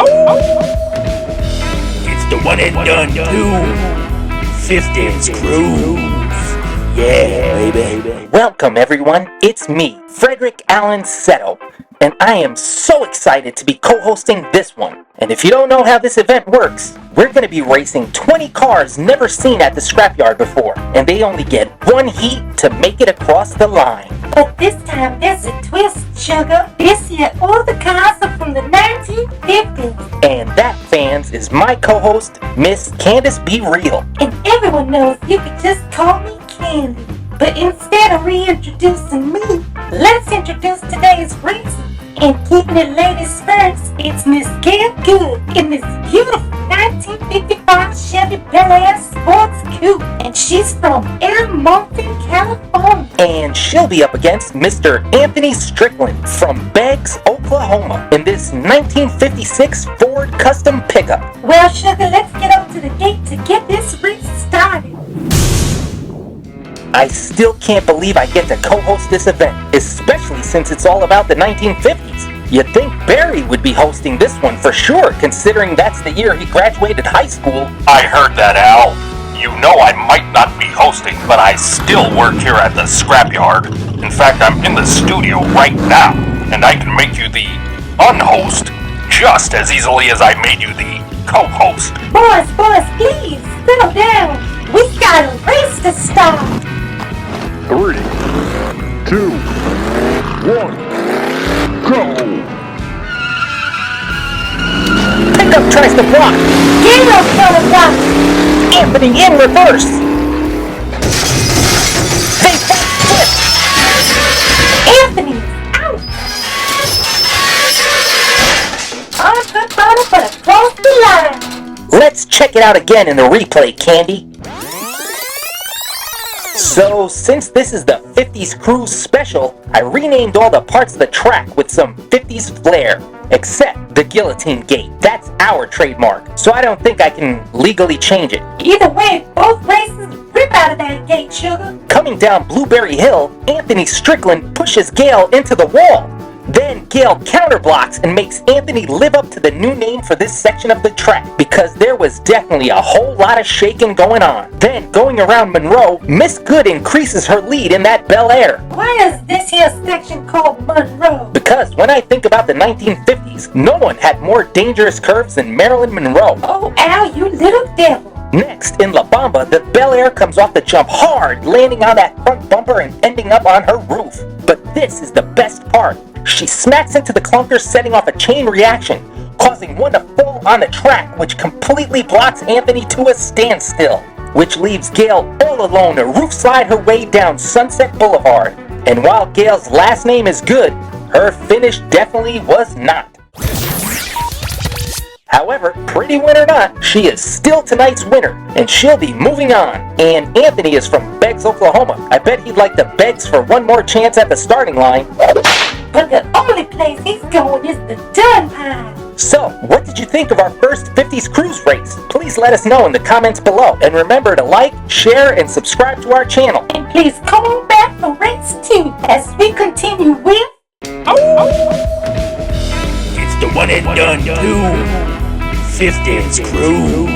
It's the one and done too. 50's Cruise. Yeah, baby. Welcome, everyone. It's me, Frederick Allen Seto, and I am so excited to be co-hosting this one. And if you don't know how this event works, we're going to be racing 20 cars never seen at the Scrapyard before, and they only get one heat to make it across the line. But this time there's a twist, sugar. This year all the cars are from the 1950s. And that, fans, is my co-host, Miss Candace Be Real. And everyone knows you can just call me Candy. But instead of reintroducing me, let's introduce today's racer. And keeping it ladies first, it's Miss Gail Good in this beautiful 1955 Chevy Bel Air Sports Coupe. And she's from El Monte, California. And she'll be up against Mr. Anthony Strickland from Beggs, Oklahoma in this 1956 Ford Custom pickup. Well, sugar, let's get up to the gate to get this race started. I still can't believe I get to co-host this event, especially since it's all about the 1950s. You'd think Barry would be hosting this one for sure, considering that's the year he graduated high school. I heard that, Al. You know I might not be hosting, but I still work here at the Scrapyard. In fact, I'm in the studio right now, and I can make you the unhost just as easily as I made you the co-host. Boys, please, settle down. We got a race to start. 3, 2, 1, go! Pickup tries to block. Get up, brother, block. Anthony in reverse. They flip. Anthony, out. On good bottle, but across the line. Let's check it out again in the replay, Candy. So, since this is the 50s Cruise special, I renamed all the parts of the track with some 50s flair, except the guillotine gate. That's our trademark, so I don't think I can legally change it. Either way, both races rip out of that gate, sugar. Coming down Blueberry Hill, Anthony Strickland pushes Gail into the wall. Then Gail counterblocks and makes Anthony live up to the new name for this section of the track, because there was definitely a whole lot of shaking going on. Then, going around Monroe, Miss Good increases her lead in that Bel Air. Why is this here section called Monroe? Because when I think about the 1950s, no one had more dangerous curves than Marilyn Monroe. Oh, Al, you little devil. Next, in La Bamba, the Bel Air comes off the jump hard, landing on that front bumper and ending up on her roof. But this is the best part. She smacks into the clunker, setting off a chain reaction, causing one to fall on the track, which completely blocks Anthony to a standstill, which leaves Gail all alone to roof slide her way down Sunset Boulevard. And while Gail's last name is Good, her finish definitely was not. However, pretty win or not, she is still tonight's winner, and she'll be moving on. And Anthony is from Beggs, Oklahoma. I bet he'd like to Beggs for one more chance at the starting line. But the only place he's going is the Dun Pie. So, what did you think of our first 50s Cruise race? Please let us know in the comments below. And remember to like, share, and subscribe to our channel. And please come on back for race 2 as we continue with... It's the one and done too. 50's Cruise.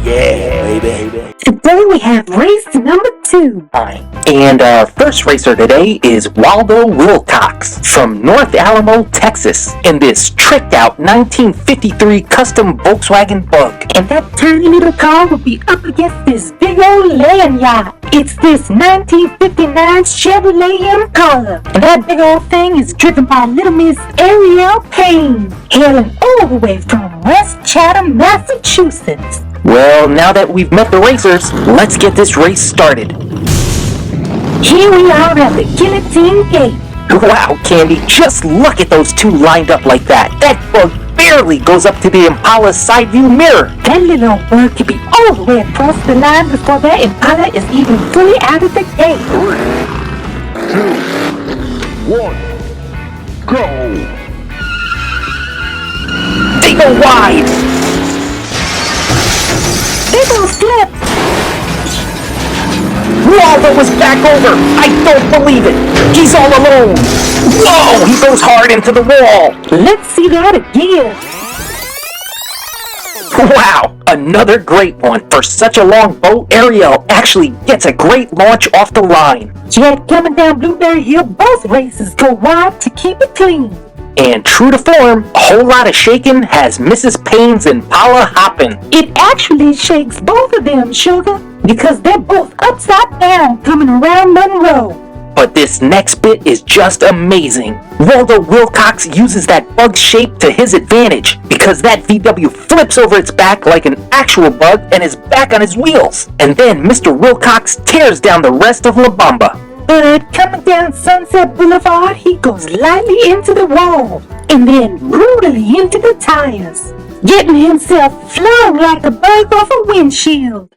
Yeah, baby. Today we have race number 2. Hi. And our first racer today is Waldo Wilcox from North Alamo, Texas, in this tricked out 1953 custom Volkswagen Bug. And that tiny little car will be up against this big old land yacht. It's this 1959 Chevrolet Impala. And that big old thing is driven by little Miss Ariel Payne, hailing all the way from West Chatham, Massachusetts. Well, now that we've met the racers, let's get this race started. Here we are at the guillotine gate. Wow, Candy, just look at those two lined up like that. That bug barely goes up to the Impala's side view mirror. That little old bug could be all the way across the line before that Impala is even fully out of the gate. 3, 2, 1, go! They go wide! They don't slip! Waldo was back over! I don't believe it! He's all alone! Whoa! He goes hard into the wall! Let's see that again! Wow, another great one. For such a long boat, Ariel actually gets a great launch off the line. Yet coming down Blueberry Hill, both races go wide to keep it clean. And true to form, a whole lot of shaking has Mrs. Payne's Impala hopping. It actually shakes both of them, Sugar, because they're both upside down coming around Monroe. But this next bit is just amazing. Waldo Wilcox uses that bug shape to his advantage because that VW flips over its back like an actual bug and is back on his wheels. And then Mr. Wilcox tears down the rest of La Bamba. But coming down Sunset Boulevard, he goes lightly into the wall and then brutally into the tires, getting himself flung like a bug off a windshield.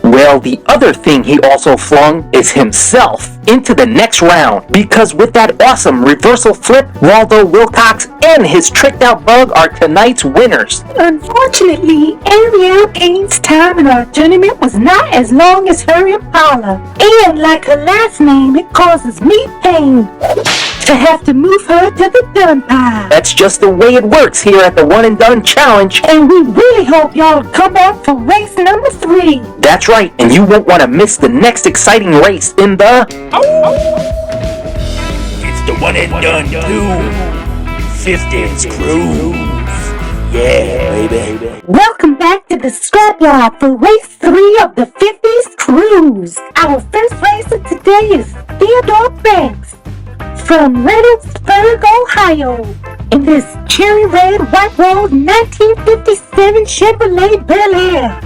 Well, the other thing he also flung is himself into the next round, because with that awesome reversal flip, Waldo Wilcox and his tricked out bug are tonight's winners. Unfortunately, Ariel Payne's time in our tournament was not as long as her Impala, and like her last name, it causes me pain to have to move her to the done pile. That's just the way it works here at the One and Done Challenge. And we really hope y'all come back for race number 3. That's right, and you won't want to miss the next exciting race in the... It's the One and Done 50th Cruise. Yeah, baby. Welcome back to the Scrapyard for race 3 of the 50th Cruise. Our first racer today is Theodore Banks from Reynoldsburg, Ohio, in this cherry red white rose 1957 Chevrolet Bel Air.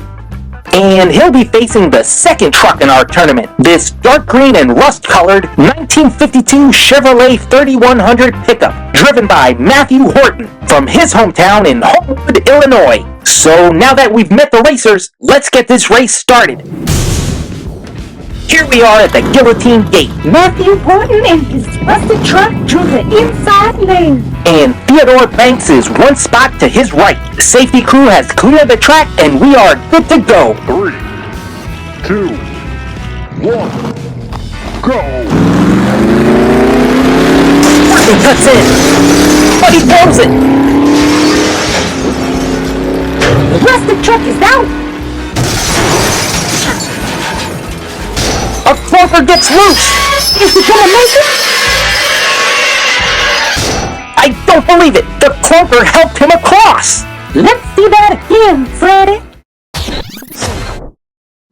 And he'll be facing the second truck in our tournament, this dark green and rust-colored 1952 Chevrolet 3100 pickup, driven by Matthew Horton from his hometown in Homewood, Illinois. So now that we've met the racers, let's get this race started. Here we are at the Guillotine Gate. Matthew Horton and his rusted truck drew the inside lane. And Theodore Banks is one spot to his right. The safety crew has cleared the track and we are good to go. 3, 2, 1, go! Horton cuts in, but he blows it. The rusted truck is out. A clunker gets loose. Is he gonna make it? I don't believe it. The clunker helped him across. Let's see that again, Freddy.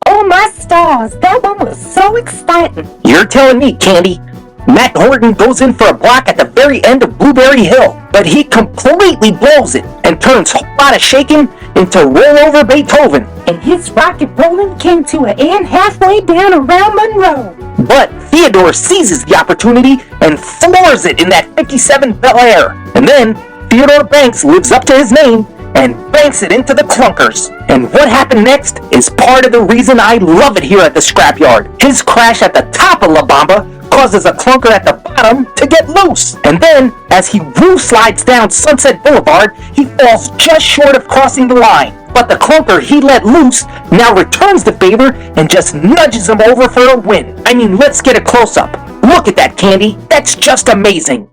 Oh my stars, that one was so exciting. You're telling me, Candy. Matt Horton goes in for a block at the very end of Blueberry Hill, but he completely blows it and turns a whole lot of shaking into rollover Beethoven. And his rocket rolling came to an end halfway down around Monroe. But Theodore seizes the opportunity and floors it in that 57 Bel Air. And then Theodore Banks lives up to his name and banks it into the clunkers. And what happened next is part of the reason I love it here at the Scrapyard. His crash at the top of La Bamba causes a clunker at the bottom to get loose. And then, as he roof slides down Sunset Boulevard, he falls just short of crossing the line. But the clunker he let loose now returns the favor and just nudges him over for a win. I mean, let's get a close-up. Look at that, Candy. That's just amazing.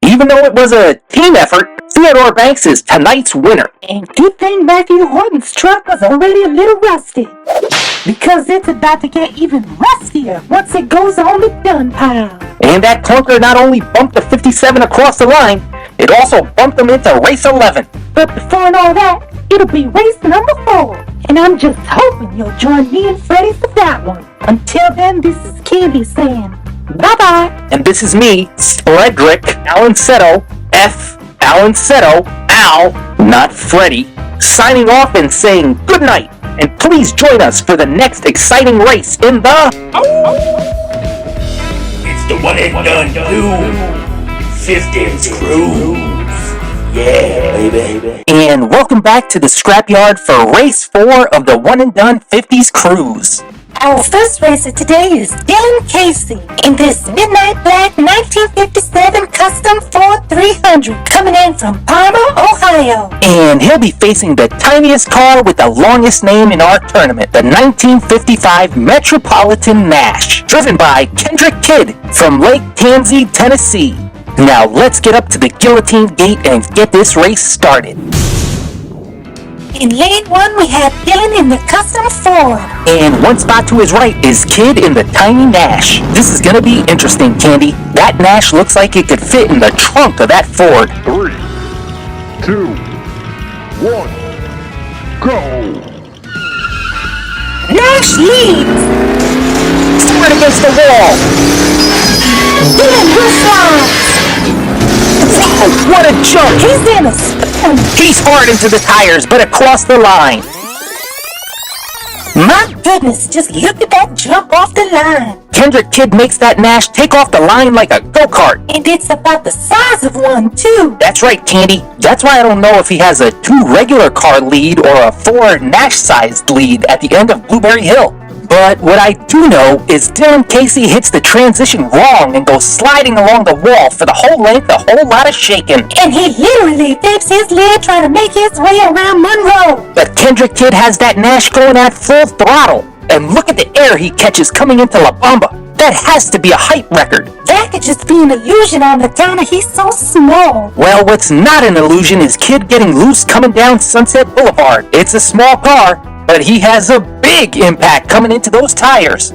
Even though it was a team effort, Theodore Banks is tonight's winner. And good thing Matthew Horton's truck was already a little rusty, because it's about to get even rustier once it goes on the done pile. And that clunker not only bumped the 57 across the line, it also bumped him into race 11. But before all that, it'll be race number 4. And I'm just hoping you'll join me and Freddy for that one. Until then, this is Candy saying bye-bye. And this is me, Frederick Alanceto, F. Alanceto, Al, not Freddy, signing off and saying good night. And please join us for the next exciting race in the... It's the One and Done 50th Cruise. Yeah, baby. And welcome back to the Scrapyard for race 4 of the One and Done 50s Cruise. Our first racer today is Dylan Casey in this Midnight Black 1957 Custom Ford 300 coming in from Parma, Ohio. And he'll be facing the tiniest car with the longest name in our tournament, the 1955 Metropolitan Nash, driven by Kendrick Kidd from Lake Tansy, Tennessee. Now let's get up to the guillotine gate and get this race started. In lane 1, we have Dylan in the custom Ford. And one spot to his right is Kid in the tiny Nash. This is gonna be interesting, Candy. That Nash looks like it could fit in the trunk of that Ford. 3, 2, 1, go! Nash leads. Sprint against the wall. Dylan slides. Wow, what a jump! He's in a spin. He's hard into the tires, but across the line. My goodness, just look at that jump off the line. Kendrick Kid makes that Nash take off the line like a go-kart. And it's about the size of one, too. That's right, Candy. That's why I don't know if he has a 2 regular car lead or a 4 Nash-sized lead at the end of Blueberry Hill. But what I do know is Dylan Casey hits the transition wrong and goes sliding along the wall for the whole length, a whole lot of shaking. And he literally dips his lid trying to make his way around Monroe. But Kendrick Kid has that Nash going at full throttle. And look at the air he catches coming into La Bamba. That has to be a height record. That could just be an illusion on the counter. He's so small. Well, what's not an illusion is Kid getting loose coming down Sunset Boulevard. It's a small car, but he has a big impact coming into those tires.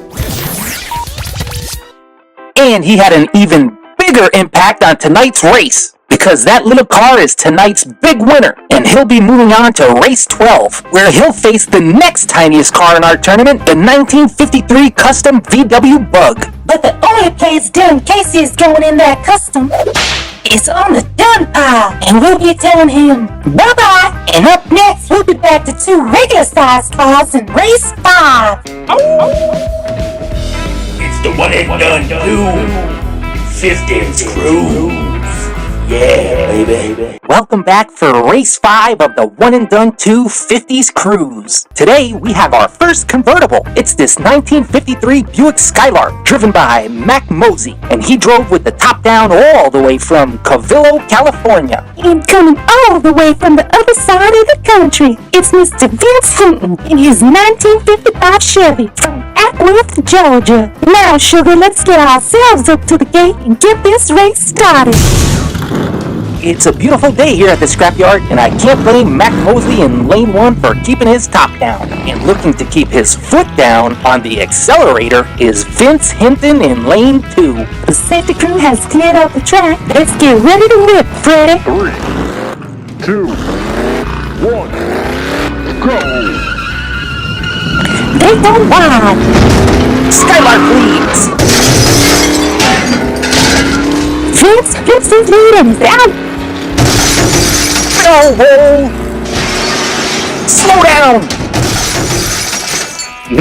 And he had an even bigger impact on tonight's race, because that little car is tonight's big winner, and he'll be moving on to race 12, where he'll face the next tiniest car in our tournament, the 1953 Custom VW Bug. But the only place Dylan Casey is going in that custom is on the done pile, and we'll be telling him bye-bye. And up next, we'll be back to 2 regular-sized cars in race 5. It's the one and done dude. 50's Cruise. Yeah, baby. Welcome back for race 5 of the one and done 2 50s Cruise. Today we have our first convertible. It's this 1953 Buick Skylark driven by Mac Mosey, and he drove with the top down all the way from Cavillo, California. And coming all the way from the other side of the country, it's Mr. Vince Hinton in his 1955 Chevy from Atworth, Georgia. Now, sugar, let's get ourselves up to the gate and get this race started. It's a beautiful day here at the Scrapyard, and I can't blame Mac Mosley in lane 1 for keeping his top down. And looking to keep his foot down on the accelerator is Vince Hinton in lane 2. The safety crew has cleared out the track. Let's get ready to whip, Freddy. 3, 2, 1, go! They go wide. Skylark leads. Vince is leading. Is out. No! Slow down!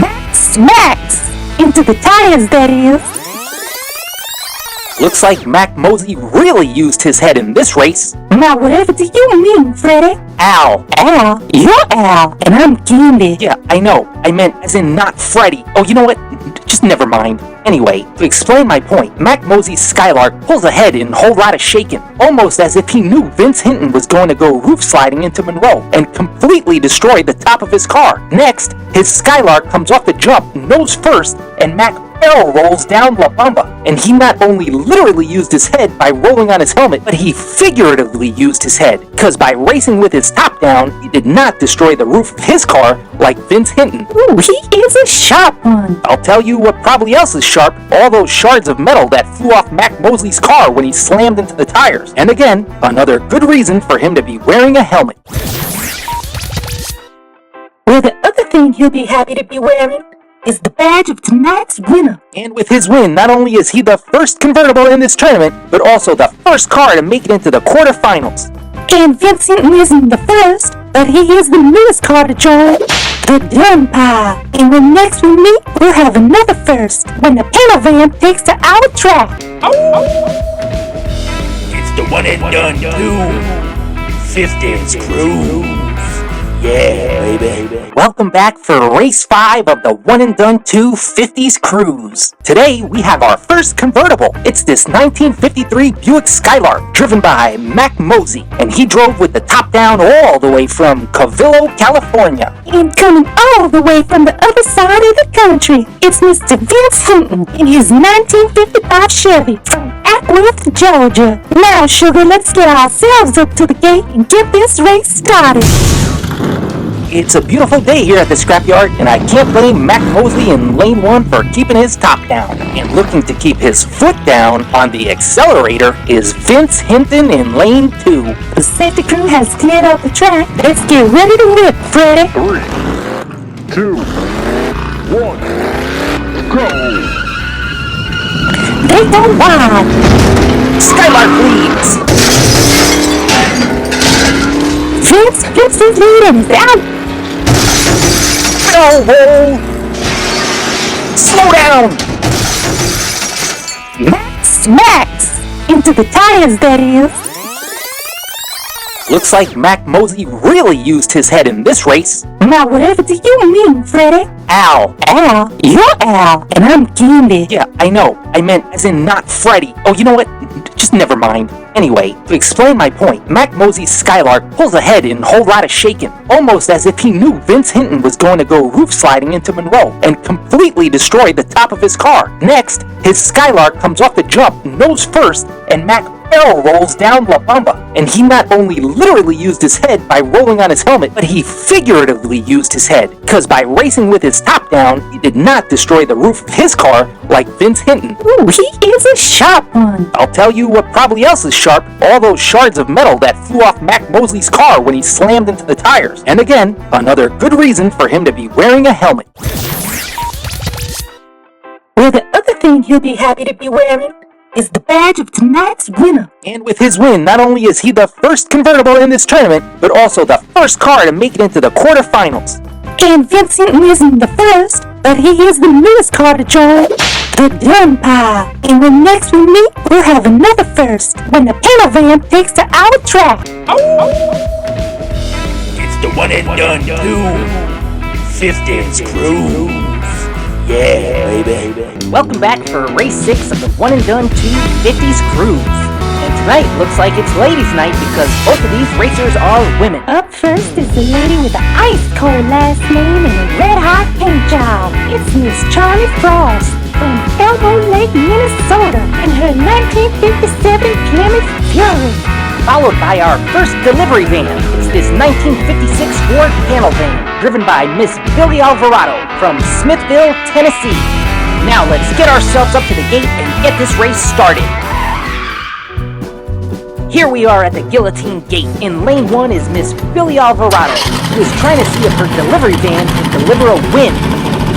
Max smacks into the tires, that is. Looks like Mac Mosey really used his head in this race. Now, whatever do you mean, Freddy? Al. Al? You're Al, and I'm Candy. Yeah, I know. I meant as in not Freddy. Oh, you know what? Just never mind. Anyway, to explain my point, Mac Mosey's Skylark pulls ahead in a whole lot of shaking, almost as if he knew Vince Hinton was going to go roof sliding into Monroe and completely destroy the top of his car. Next, his Skylark comes off the jump nose first, and Mac barrel rolls down La Bamba, and he not only literally used his head by rolling on his helmet, but he figuratively used his head, because by racing with his top down, he did not destroy the roof of his car like Vince Hinton. Ooh, he is a sharp one. I'll tell you what probably else is sharp, all those shards of metal that flew off Mac Mosley's car when he slammed into the tires. And again, another good reason for him to be wearing a helmet. Well, the other thing he'll be happy to be wearing is the badge of tonight's winner. And with his win, not only is he the first convertible in this tournament, but also the first car to make it into the quarterfinals. And Vince Hinton isn't the first, but he is the newest car to join the Dun Pile. And when next we meet, we'll have another first when the panel van takes to our track. It's the one and done dude. 50's Cruise. Yeah, baby. Welcome back for race 5 of the one and done 2 50s cruise. Today we have our first convertible. It's this 1953 Buick Skylark driven by Mac Mosey, and he drove with the top down all the way from Cavillo, California. And coming all the way from the other side of the country, it's Mr. Vince Hinton in his 1955 Chevy from Atworth, Georgia. Now, sugar, let's get ourselves up to the gate and get this race started. It's a beautiful day here at the Scrapyard, and I can't blame Mac Mosley in lane 1 for keeping his top down. And looking to keep his foot down on the accelerator is Vince Hinton in lane 2. The safety crew has cleared out the track. Let's get ready to whip, Freddy. 3, 2, 1, go! They go wide. Skylark leads. Vince gets his lead and is out. No! Slow down! Max smacks into the tires, that is. Looks like Mac Mosey really used his head in this race. Now, whatever do you mean, Freddy? Al. Al? You're Al, and I'm Candy. Yeah, I know. I meant as in not Freddy. Oh, you know what? Just never mind. Anyway, to explain my point, Mac Mosey's Skylark pulls ahead in a whole lot of shaking, almost as if he knew Vince Hinton was going to go roof sliding into Monroe and completely destroy the top of his car. Next, his Skylark comes off the jump nose first, and Mac barrel rolls down La Bamba, and he not only literally used his head by rolling on his helmet, but he figuratively used his head, because by racing with his top down, he did not destroy the roof of his car like Vince Hinton. Ooh, he is a sharp one. I'll tell you what probably else is sharp, all those shards of metal that flew off Mac Mosley's car when he slammed into the tires. And again, another good reason for him to be wearing a helmet. Well, the other thing he'll be happy to be wearing is the badge of tonight's winner. And with his win, not only is he the first convertible in this tournament, but also the first car to make it into the quarterfinals. And Vince Hinton isn't the first, but he is the newest car to join, the Dun Pile. And when next we meet, we'll have another first, when the panel van takes to our track. It's the one and done 2 50s cruise. Yeah, baby. Welcome back for race 6 of the one and done 2 50s cruise. And tonight looks like it's ladies' night because both of these racers are women. Up first is the lady with the ice-cold last name and a red-hot paint job. It's Miss Charlie Frost from Elbow Lake, Minnesota, in her 1957 Plymouth Fury. Followed by our first delivery van. It's this 1956 Ford panel van, driven by Miss Billy Alvarado from Smithville, Tennessee. Now let's get ourselves up to the gate and get this race started. Here we are at the Guillotine Gate. In lane 1 is Miss Billy Alvarado, who is trying to see if her delivery van can deliver a win.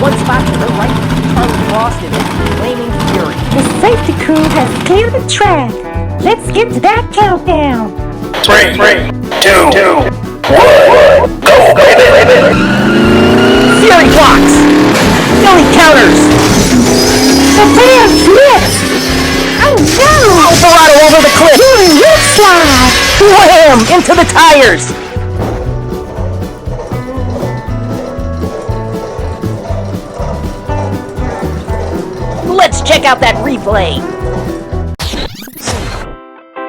One spot to her right, Charlie Frost in a flaming fury. The safety crew has cleared the track. Let's get to that countdown. 3, 2, 1, go, baby! Fury blocks! Billy counters! The van flips! Oh no! Alvarado over the cliff! Fury roof slide! Wham! Into the tires! Let's check out that replay!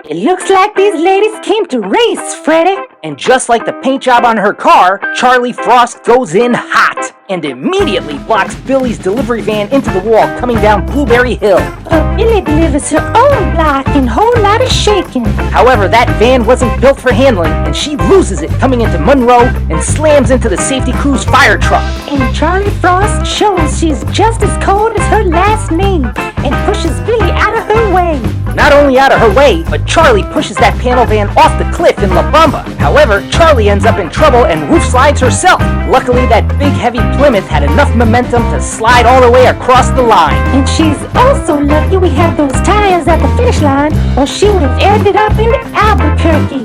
It looks like these ladies came to race, Freddy. And just like the paint job on her car, Charlie Frost goes in hot and immediately blocks Billy's delivery van into the wall coming down Blueberry Hill. Billy delivers her own block and whole lot of shaking. However, that van wasn't built for handling, and she loses it coming into Monroe and slams into the safety crew's fire truck. And Charlie Frost shows she's just as cold as her last name and pushes Billy out of her way. Not only out of her way, but Charlie pushes that panel van off the cliff in La Bamba. However, Charlie ends up in trouble and roof slides herself. Luckily, that big heavy Plymouth had enough momentum to slide all the way across the line. And she's also lucky we have those tires at the finish line, or she would have ended up in Albuquerque.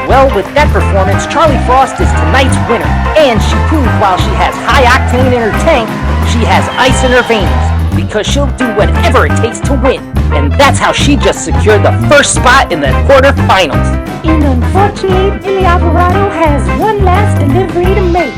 Well, with that performance, Charlie Frost is tonight's winner. And she proved while she has high octane in her tank, she has ice in her veins. because she'll do whatever it takes to win. And that's how she just secured the first spot in the quarterfinals. And unfortunately, Billy Alvarado has one last delivery to make.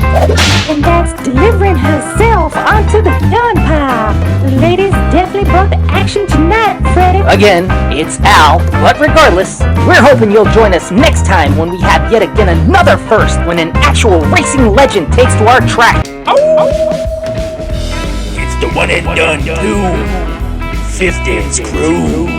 And that's delivering herself onto the gun pile. The ladies definitely brought the action tonight, Freddie. Again, it's Al, but regardless, we're hoping you'll join us next time when we have yet again another first when an actual racing legend takes to our track. It's the one and done too. 50's Cruise.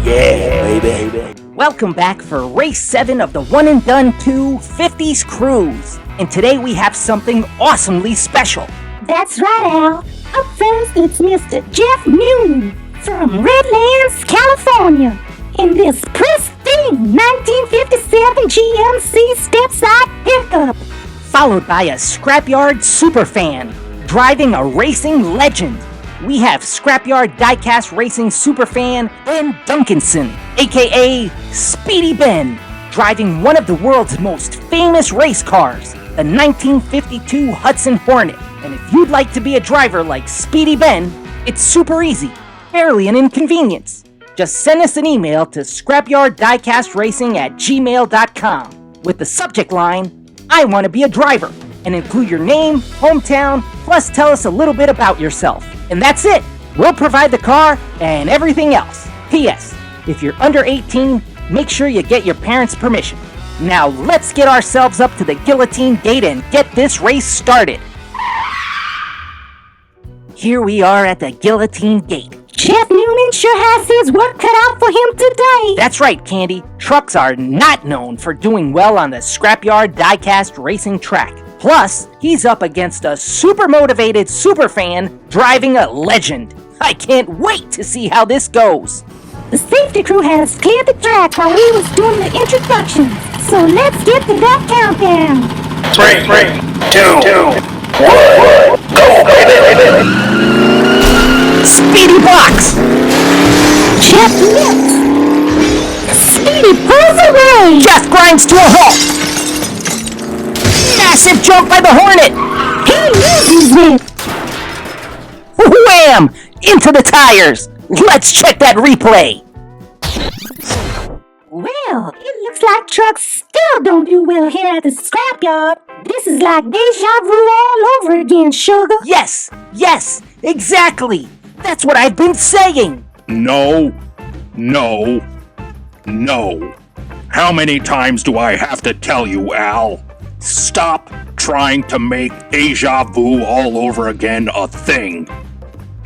Yeah, baby. Welcome back for race 7 of the one and done 2 50s Cruise. And today we have something awesomely special. That's right, Al. Up first, it's Mr. Jeff Newman from Redlands, California, in this pristine 1957 GMC step-side pickup. Followed by a Scrapyard superfan, driving a racing legend. We have Scrapyard Diecast Racing superfan Ben Duncanson, aka Speedy Ben, driving one of the world's most famous race cars, the 1952 Hudson Hornet. And if you'd like to be a driver like Speedy Ben, it's super easy, barely an inconvenience. Just send us an email to scrapyarddiecastracing@gmail.com with the subject line, I want to be a driver, and include your name, hometown, plus tell us a little bit about yourself. And that's it. We'll provide the car and everything else. P.S. If you're under 18, make sure you get your parents' permission. Now let's get ourselves up to the guillotine gate and get this race started. Here we are at the guillotine gate. Jeff Newman sure has his work cut out for him today. That's right, Candy. Trucks are not known for doing well on the Scrapyard Diecast Racing track. Plus, he's up against a super motivated superfan driving a legend. I can't wait to see how this goes. The safety crew has cleared the track while we was doing the introductions. So let's get to that countdown. 3, 2, 1, go, baby! Speedy blocks! Jeff lips. Speedy pulls away. Jeff grinds to a halt. Massive jump by the Hornet! He loses it. Wham! Into the tires! Let's check that replay! Well, it looks like trucks still don't do well here at the scrapyard. This is like deja vu all over again, sugar. Yes, exactly! That's what I've been saying! No. How many times do I have to tell you, Al? Stop trying to make deja vu all over again a thing.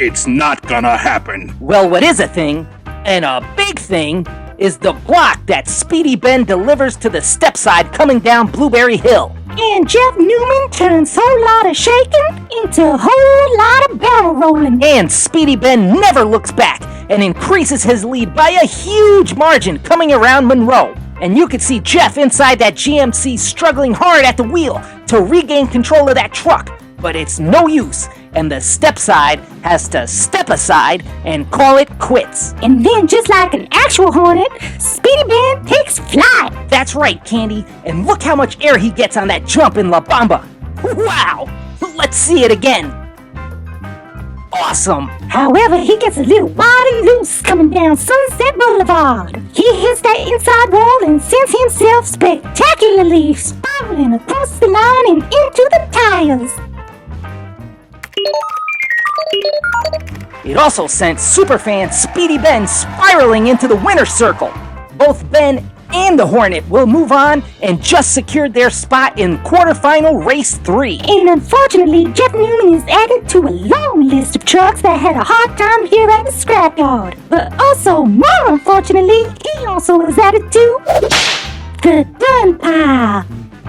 It's not gonna happen. Well, what is a thing, and a big thing, is the block that Speedy Ben delivers to the step side coming down Blueberry Hill. And Jeff Newman turns whole lot of shaking into a whole lot of barrel rolling. And Speedy Ben never looks back and increases his lead by a huge margin coming around Monroe. And you can see Jeff inside that GMC struggling hard at the wheel to regain control of that truck. But it's no use, and the step side has to step aside and call it quits. And then, just like an actual Hornet, Speedy Ben takes flight. That's right, Candy, and look how much air he gets on that jump in La Bamba. Wow! Let's see it again. Awesome! However, he gets a little wild and loose coming down Sunset Boulevard. He hits that inside wall and sends himself spectacularly spiraling across the line and into the tires. It also sent superfan Speedy Ben spiraling into the winner's circle. Both Ben and the Hornet will move on and just secured their spot in quarterfinal race 3. And unfortunately, Jeff Newman is added to a long list of trucks that had a hard time here at the scrapyard. But also, more unfortunately, he also is added to the gun pile.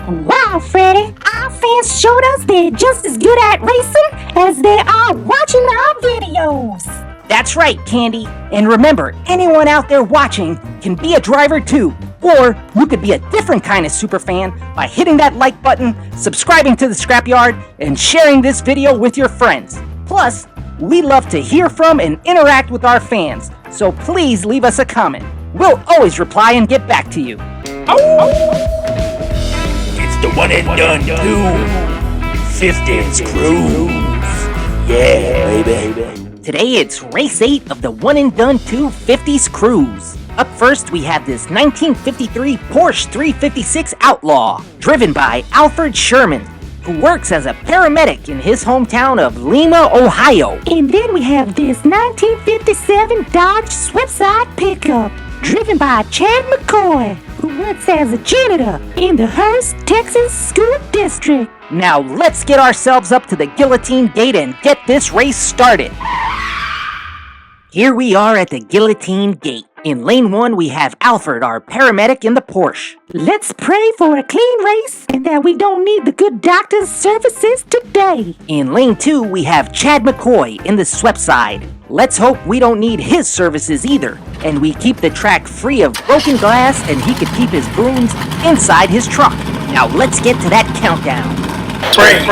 Wow, Freddie, our fans showed us they're just as good at racing as they are watching our videos. That's right, Candy. And remember, anyone out there watching can be a driver too. Or you could be a different kind of superfan by hitting that like button, subscribing to the Scrapyard, and sharing this video with your friends. Plus, we love to hear from and interact with our fans, so please leave us a comment. We'll always reply and get back to you. It's the one and done too. 50's Cruise. Yeah, baby. Today it's race 8 of the one and done 250s Cruise. Up first we have this 1953 Porsche 356 Outlaw, driven by Alfred Sherman, who works as a paramedic in his hometown of Lima, Ohio. And then we have this 1957 Dodge Swift-side pickup, driven by Chad McCoy, who works as a janitor in the Hearst, Texas School District. Now let's get ourselves up to the guillotine gate and get this race started. Here we are at the guillotine gate. In lane 1, we have Alfred, our paramedic in the Porsche. Let's pray for a clean race and that we don't need the good doctor's services today. In lane 2, we have Chad McCoy in the swept side. Let's hope we don't need his services either, and we keep the track free of broken glass and he could keep his brooms inside his truck. Now let's get to that countdown. 3,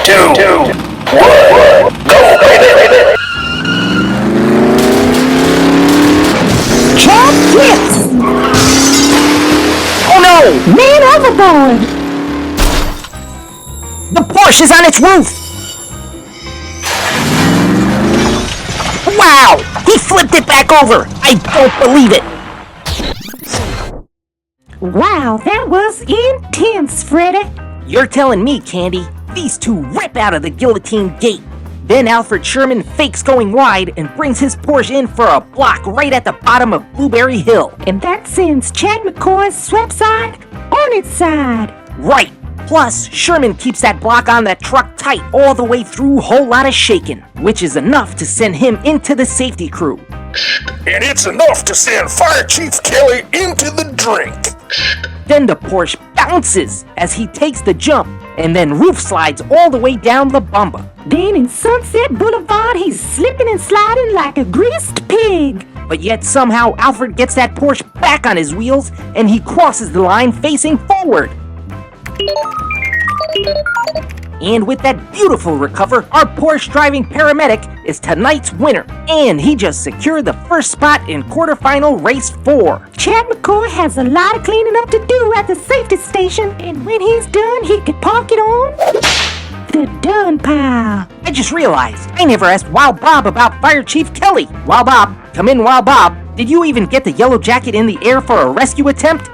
2, 1, go, baby! Chad flips! Oh no! Man overboard! The Porsche is on its roof! Wow! He flipped it back over! I don't believe it! Wow, that was intense, Freddy! You're telling me, Candy, these two rip out of the guillotine gate. Then Alfred Sherman fakes going wide and brings his Porsche in for a block right at the bottom of Blueberry Hill. And that sends Chad McCoy's swept side on its side. Right. Plus, Sherman keeps that block on that truck tight all the way through, whole lot of shaking, which is enough to send him into the safety crew. And it's enough to send Fire Chief Kelly into the drink. Then the Porsche bounces as he takes the jump, and then roof slides all the way down La Bamba. Then in Sunset Boulevard, he's slipping and sliding like a greased pig. But yet somehow Alfred gets that Porsche back on his wheels, and he crosses the line facing forward. And with that beautiful recover, our Porsche driving paramedic is tonight's winner, and he just secured the first spot in quarterfinal race 4. Chad McCoy has a lot of cleaning up to do at the safety station, and when he's done, he can park it on the done pile. I just realized I never asked Wild Bob about Fire Chief Kelly. Wild Bob, come in, Wild Bob. Did you even get the yellow jacket in the air for a rescue attempt?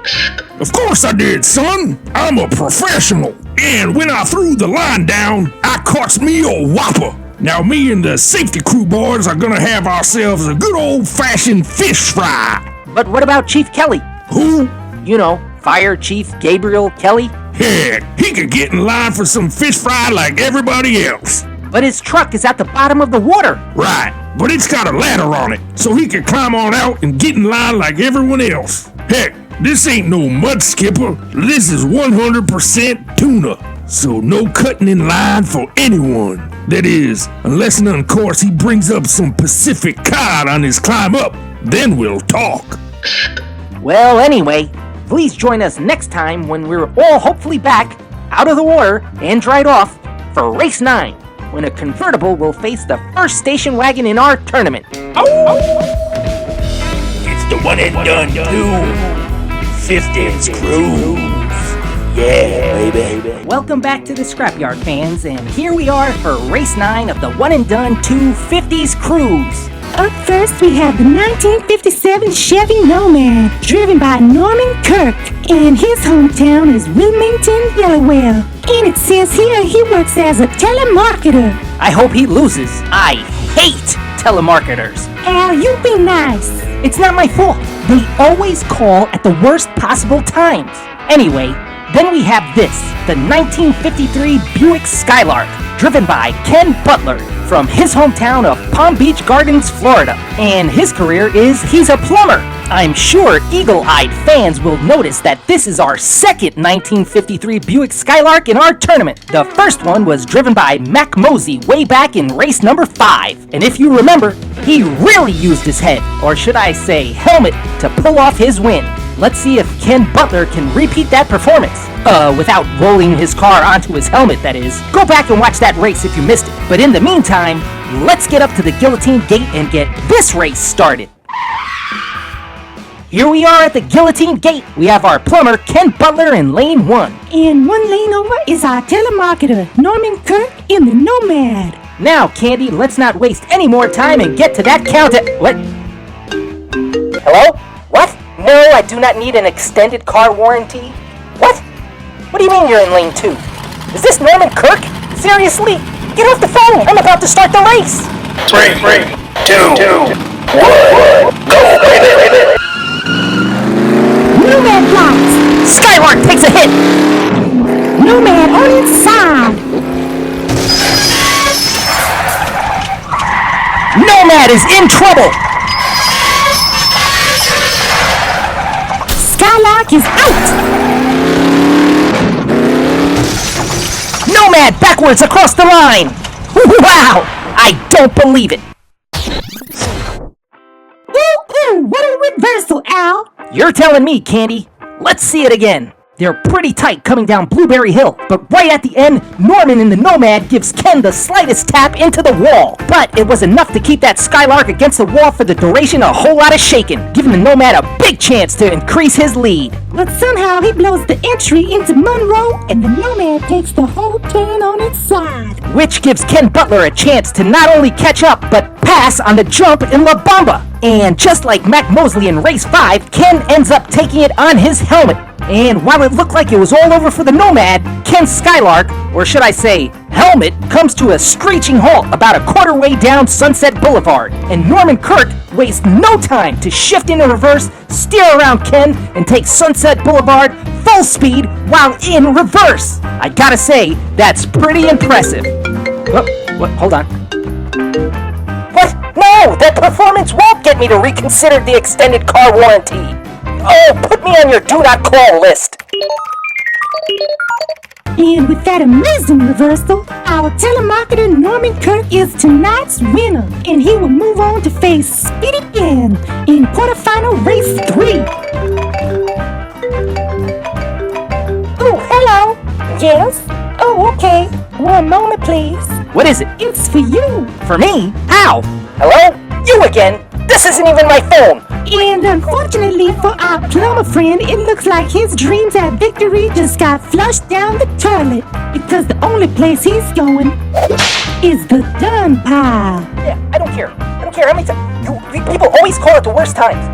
Of course I did, son. I'm a professional. And when I threw the line down, I caught me a whopper. Now me and the safety crew boys are gonna have ourselves a good old-fashioned fish fry. But what about Chief Kelly? Who? You know, Fire Chief Gabriel Kelly. Heck, he could get in line for some fish fry like everybody else. But his truck is at the bottom of the water. Right, but it's got a ladder on it, so he can climb on out and get in line like everyone else. Heck, this ain't no mud skipper. This is 100% tuna. So no cutting in line for anyone. That is, unless and of course he brings up some Pacific cod on his climb up. Then we'll talk. Well, anyway, please join us next time when we're all hopefully back, out of the water, and dried off, for race 9, when a convertible will face the first station wagon in our tournament. It's the one and done 250s Cruise. Yeah, baby. Welcome back to the Scrapyard, fans, and here we are for race 9 of the one and done 250s Cruise. Up first, we have the 1957 Chevy Nomad, driven by Norman Kirk, and his hometown is Wilmington, Delaware. And it says here he works as a telemarketer. I hope he loses. I hate telemarketers. Al, you be nice. It's not my fault. They always call at the worst possible times. Anyway, then we have this, the 1953 Buick Skylark, driven by Ken Butler from his hometown of Palm Beach Gardens, Florida. And his career is he's a plumber. I'm sure eagle-eyed fans will notice that this is our second 1953 Buick Skylark in our tournament. The first one was driven by Mac Mosey way back in race number 5. And if you remember, he really used his head, or should I say helmet, to pull off his win. Let's see if Ken Butler can repeat that performance. Without rolling his car onto his helmet, that is. Go back and watch that race if you missed it. But in the meantime, let's get up to the guillotine gate and get this race started. Here we are at the guillotine gate. We have our plumber, Ken Butler, in lane 1. And one lane over is our telemarketer, Norman Kirk, in the Nomad. Now, Candy, let's not waste any more time and get to that counter. What? Hello? What? No, I do not need an extended car warranty. What? What do you mean you're in lane 2? Is this Norman Kirk? Seriously? Get off the phone! I'm about to start the race! 3, 2, 1, go! Nomad blocks. Skylark takes a hit! Nomad on its side. Nomad is in trouble! Skylark is out. Nomad backwards across the line! Wow! I don't believe it! Ooh, what a reversal, Al. You're telling me, Candy. Let's see it again. They're pretty tight coming down Blueberry Hill, but right at the end, Norman in the Nomad gives Ken the slightest tap into the wall. But it was enough to keep that Skylark against the wall for the duration of a whole lot of shaking, giving the Nomad a big chance to increase his lead. But somehow he blows the entry into Monroe, and the Nomad takes the whole turn on its side. Which gives Ken Butler a chance to not only catch up, but pass on the jump in La Bamba. And just like Mac Mosley in race 5, Ken ends up taking it on his helmet. And while it looked like it was all over for the Nomad, Ken's Skylark, or should I say, helmet, comes to a screeching halt about a quarter way down Sunset Boulevard. And Norman Kirk wastes no time to shift into reverse, steer around Ken, and take Sunset Boulevard full speed while in reverse. I gotta say, that's pretty impressive. What? Hold on. What? No! That performance won't get me to reconsider the extended car warranty. Oh, put me on your do not call list. And with that amazing reversal, our telemarketer Norman Kirk is tonight's winner, and he will move on to face Speedy Ken in quarterfinal race 3. Oh, hello. Yes? Oh, okay. 1 moment, please. What is it? It's for you. For me? How? Hello? You again? This isn't even my phone. And unfortunately for our plumber friend, it looks like his dreams at victory just got flushed down the toilet, because the only place he's going is the dung pile. Yeah, I don't care. I don't care how many times. You people always call at the worst times.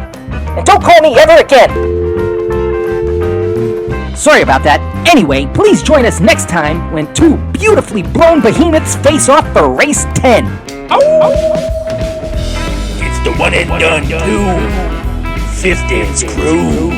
And don't call me ever again. Sorry about that. Anyway, please join us next time when 2 beautifully blown behemoths face off for race 10. It's the one and done 50s Cruise.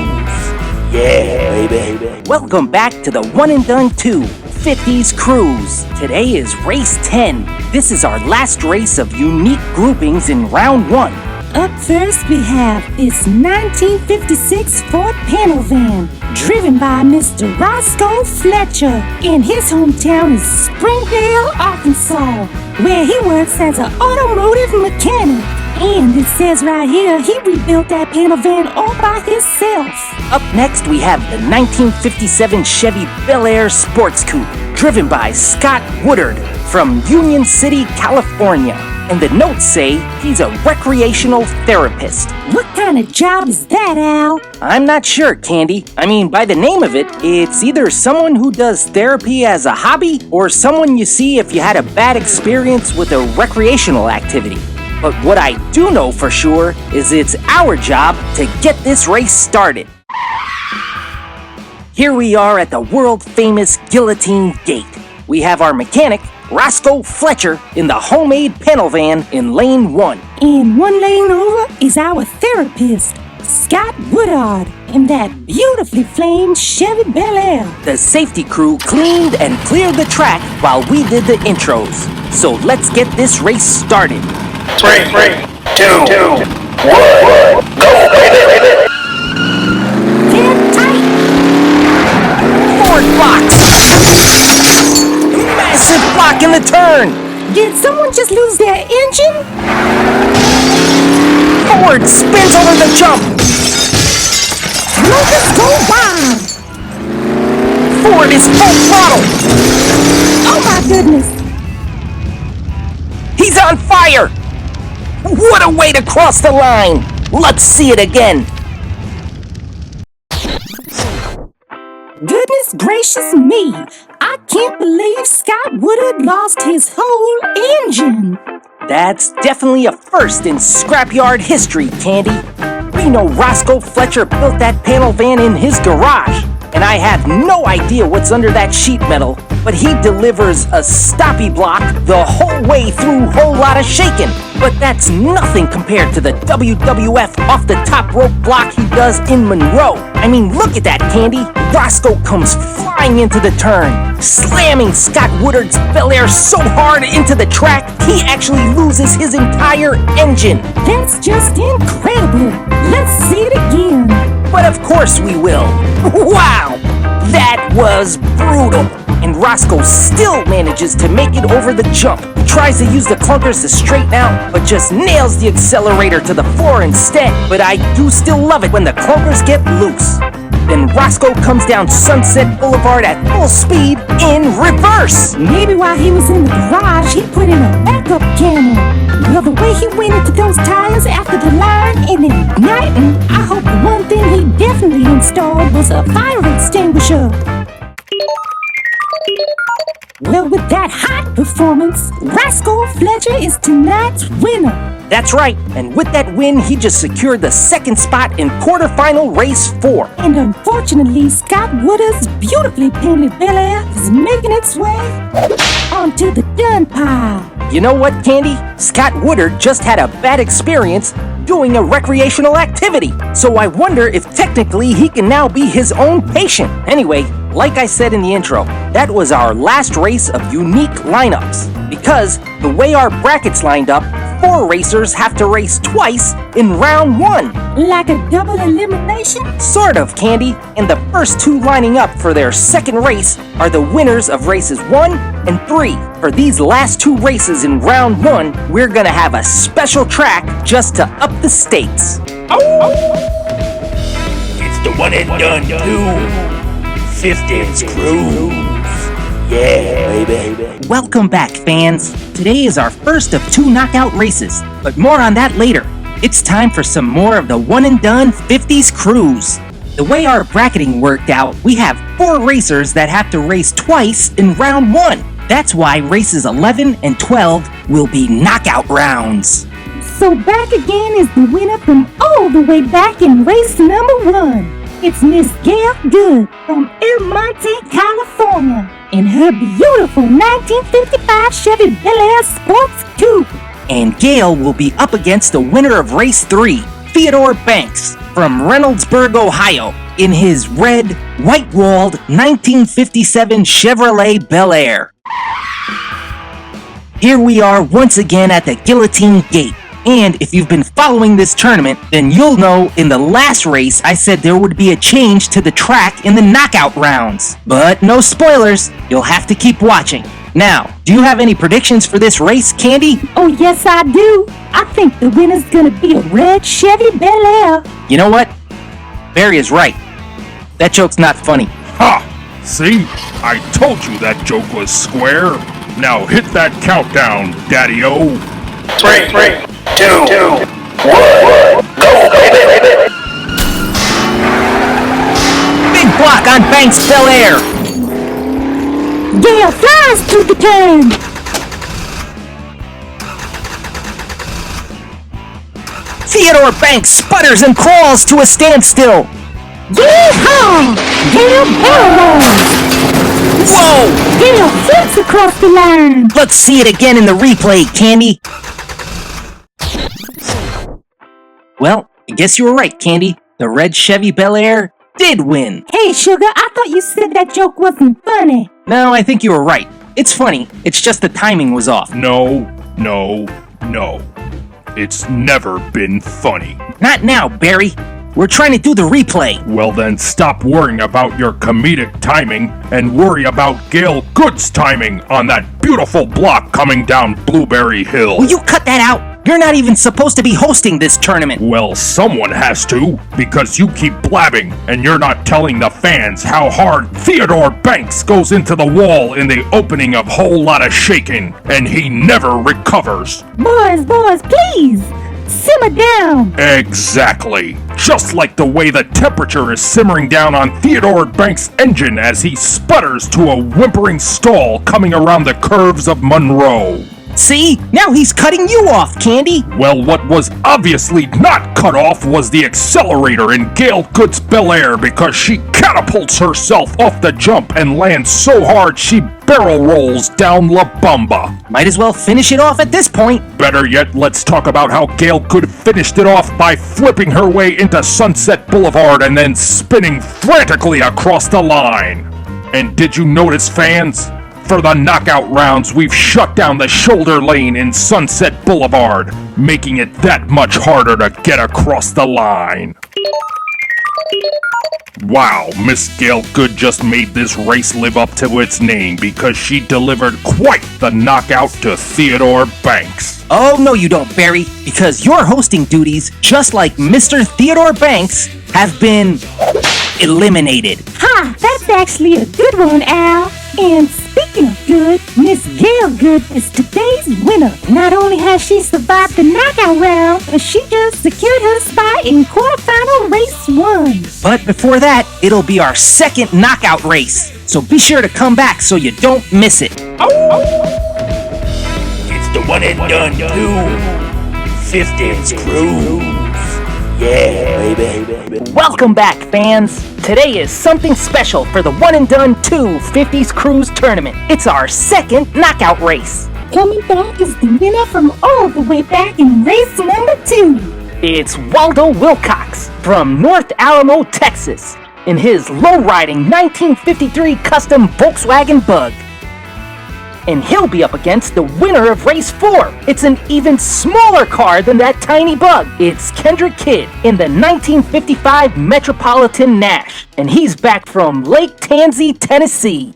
Yeah, baby. Welcome back to the one and done 50s Cruise. Today is race 10. This is our last race of unique groupings in round 1. Up first, we have this 1956 Ford panel van, driven by Mr. Roscoe Fletcher. And his hometown is Springdale, Arkansas, where he works as an automotive mechanic. And it says right here, he rebuilt that panel van all by himself. Up next, we have the 1957 Chevy Bel Air Sports Coupe, driven by Scott Woodard from Union City, California. And the notes say he's a recreational therapist. What kind of job is that, Al? I'm not sure, Candy. I mean, by the name of it, it's either someone who does therapy as a hobby or someone you see if you had a bad experience with a recreational activity. But what I do know for sure is it's our job to get this race started. Here we are at the world-famous Guillotine Gate. We have our mechanic, Roscoe Fletcher, in the homemade panel van in lane 1. And 1 lane over is our therapist, Scott Woodard, in that beautifully flamed Chevy Bel Air. The safety crew cleaned and cleared the track while we did the intros. So let's get this race started. 3, 2, 1, go! Get tight! Ford blocks! Massive block in the turn! Did someone just lose their engine? Ford spins over the jump! Motors go wild! Ford is full throttle! Oh my goodness! He's on fire! What a way to cross the line! Let's see it again! Goodness gracious me! I can't believe Scott Woodard lost his whole engine. That's definitely a first in Scrapyard history, Candy. We know Roscoe Fletcher built that panel van in his garage, and I have no idea what's under that sheet metal, but he delivers a stoppy block the whole way through Whole Lotta Shakin'. But that's nothing compared to the WWF off the top rope block he does in Monroe. I mean, look at that, Candy. Roscoe comes flying into the turn, slamming Scott Woodard's Bel Air so hard into the track, he actually loses his entire engine. That's just incredible. Let's see it again. But of course we will. Wow! That was brutal. And Roscoe still manages to make it over the jump. He tries to use the clunkers to straighten out, but just nails the accelerator to the floor instead. But I do still love it when the clunkers get loose. Then Roscoe comes down Sunset Boulevard at full speed in reverse. Maybe while he was in the garage, he put in a backup cannon. Well, the way he went into those tires after the line and igniting, I hope the one thing he definitely installed was a fire extinguisher. Well, with that hot performance, Roscoe Fletcher is tonight's winner. That's right, and with that win, he just secured the second spot in quarterfinal race 4. And unfortunately, Scott Woodard's beautifully painted Bel Air is making its way onto the dun pile. You know what, Candy? Scott Woodard just had a bad experience doing a recreational activity, so I wonder if technically he can now be his own patient. Anyway, like I said in the intro, that was our last race of unique lineups. Because the way our brackets lined up, 4 racers have to race twice in round 1. Like a double elimination? Sort of, Candy. And the first 2 lining up for their second race are the winners of races 1 and 3. For these last 2 races in round 1, we're gonna have a special track just to up the stakes. It's the one and done too. 15's Cruise. Yeah, baby. Welcome back, fans. Today is our first of 2 knockout races, but more on that later. It's time for some more of the one and done 50s Cruise. The way our bracketing worked out, we have 4 racers that have to race twice in round 1. That's why races 11 and 12 will be knockout rounds. So back again is the winner from all the way back in race number 1. It's Miss Gail Good from El Monte, California, in her beautiful 1955 Chevy Bel Air Sports Coupe. And Gail will be up against the winner of race 3, Theodore Banks from Reynoldsburg, Ohio, in his red, white-walled 1957 Chevrolet Bel Air. Here we are once again at the Guillotine Gate. And if you've been following this tournament, then you'll know in the last race I said there would be a change to the track in the knockout rounds. But no spoilers, you'll have to keep watching. Now, do you have any predictions for this race, Candy? Oh yes I do. I think the winner's gonna be a red Chevy Bel Air. You know what? Barry is right. That joke's not funny. Ha! See? I told you that joke was square. Now hit that countdown, Daddy-O. 3, 2, 1, go, baby. Big block on Banks Bel Air. Gail flies through the turn. Theodore Banks sputters and crawls to a standstill. Yeehaw! Gail barrel rolls. Whoa! Gail flips across the line. Let's see it again in the replay, Candy. Well, I guess you were right, Candy. The red Chevy Bel Air did win. Hey, Sugar, I thought you said that joke wasn't funny. No, I think you were right. It's funny. It's just the timing was off. No. It's never been funny. Not now, Barry. We're trying to do the replay. Well then stop worrying about your comedic timing and worry about Gail Good's timing on that beautiful block coming down Blueberry Hill. Will you cut that out? You're not even supposed to be hosting this tournament. Well, someone has to, because you keep blabbing and you're not telling the fans how hard Theodore Banks goes into the wall in the opening of Whole Lotta Shakin', and he never recovers. Boys, please. simmer down. Exactly. Just like the way the temperature is simmering down on Theodore Banks' engine as he sputters to a whimpering stall coming around the curves of Monroe. See? Now he's cutting you off, Candy. Well, what was obviously not cut off was the accelerator in Gail Good's Bel Air because she catapults herself off the jump and lands so hard she barrel rolls down La Bamba. Might as well finish it off at this point. Better yet, let's talk about how Gail Good finished it off by flipping her way into Sunset Boulevard and then spinning frantically across the line. And did you notice, fans? For the knockout rounds, we've shut down the shoulder lane in Sunset Boulevard, making it that much harder to get across the line. Wow, Miss Gail Good just made this race live up to its name because she delivered quite the knockout to Theodore Banks. Oh, no you don't, Barry, because your hosting duties, just like Mr. Theodore Banks, have been eliminated. Ha! That's actually a good one, Al. And speaking of good, Miss Gail Good is today's winner. Not only has she survived the knockout round, but she just secured her spot in quarterfinal race 1. But before that, it'll be our second knockout race. So be sure to come back so you don't miss it. It's the one and done 50's Cruise. Yeah, baby. Welcome back, fans. Today is something special for the One and Done 2 50s Cruise Tournament. It's our second knockout race. Coming back is the winner from all the way back in race number 2. It's Waldo Wilcox from North Alamo, Texas, in his low-riding 1953 custom Volkswagen Bug. And he'll be up against the winner of race 4. It's an even smaller car than that tiny Bug. It's Kendrick Kidd in the 1955 Metropolitan Nash, and he's back from Lake Tansey, Tennessee.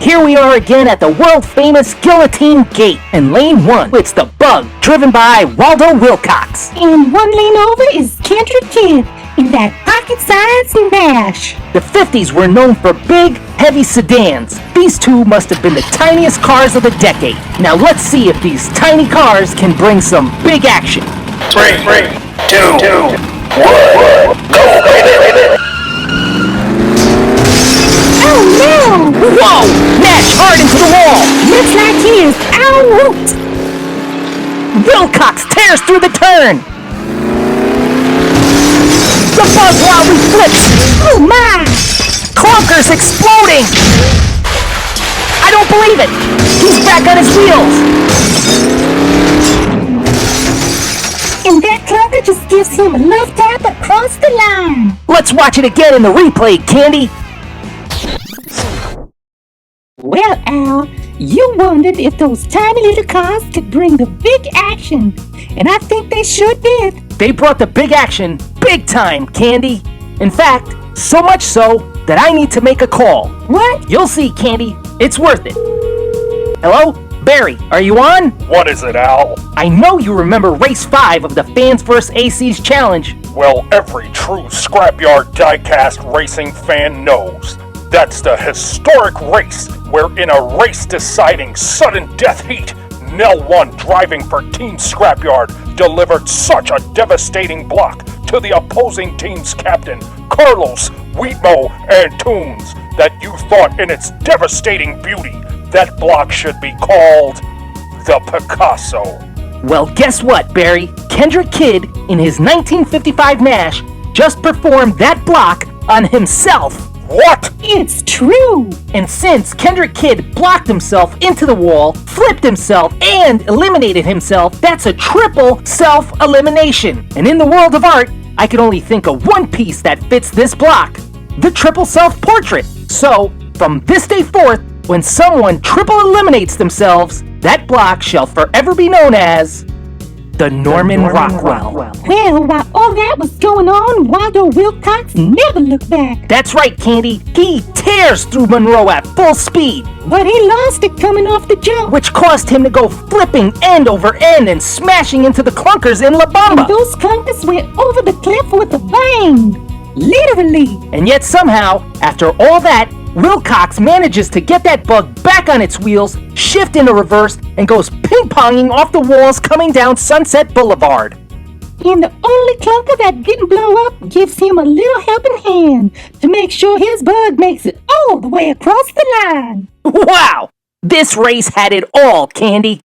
Here we are again at the world-famous Guillotine Gate in Lane 1. It's the Bug, driven by Waldo Wilcox. And one lane over is Kendrick Kidd in that pocket-sized Nash. The 50s were known for big, heavy sedans. These two must have been the tiniest cars of the decade. Now let's see if these tiny cars can bring some big action. 3, 2, 1, go, baby! Oh no! Whoa! Nash hard into the wall! Looks like he is en route. Wilcox tears through the turn! The Bug wildly flips! Oh my! Clunkers exploding! I don't believe it! He's back on his wheels! And that clunker just gives him a love tap across the line. Let's watch it again in the replay, Candy! Well, Al, you wondered if those tiny little cars could bring the big action. And I think they sure did. They brought the big action big time, Candy. In fact, so much so that I need to make a call. What? You'll see, Candy. It's worth it. Hello? Barry, are you on? What is it, Al? I know you remember race 5 of the Fans vs. ACs challenge. Well, every true Scrapyard Diecast racing fan knows. That's the historic race where in a race-deciding sudden death heat, Nell 1 driving for Team Scrapyard delivered such a devastating block to the opposing team's captain, Carlos, Wheatmo, and Toons, that you thought in its devastating beauty, that block should be called the Picasso. Well, guess what, Barry? Kendrick Kidd, in his 1955 Nash, just performed that block on himself. What? It's true. And since Kendrick Kidd blocked himself into the wall, flipped himself, and eliminated himself, that's a triple self-elimination. And in the world of art, I can only think of one piece that fits this block. The triple self-portrait. So, from this day forth, when someone triple eliminates themselves, that block shall forever be known as the Norman Rockwell. Well, while all that was going on, Waldo Wilcox never looked back. That's right, Candy. He tears through Monroe at full speed, But he lost it coming off the jump. which caused him to go flipping end over end and smashing into the clunkers in La Bamba. Those clunkers went over the cliff with a bang. Literally. And yet somehow, after all that, Wilcox manages to get that bug back on its wheels, shift into reverse, and goes ping-ponging off the walls coming down Sunset Boulevard. And the only clunker that didn't blow up gives him a little helping hand to make sure his bug makes it all the way across the line. Wow! This race had it all, Candy.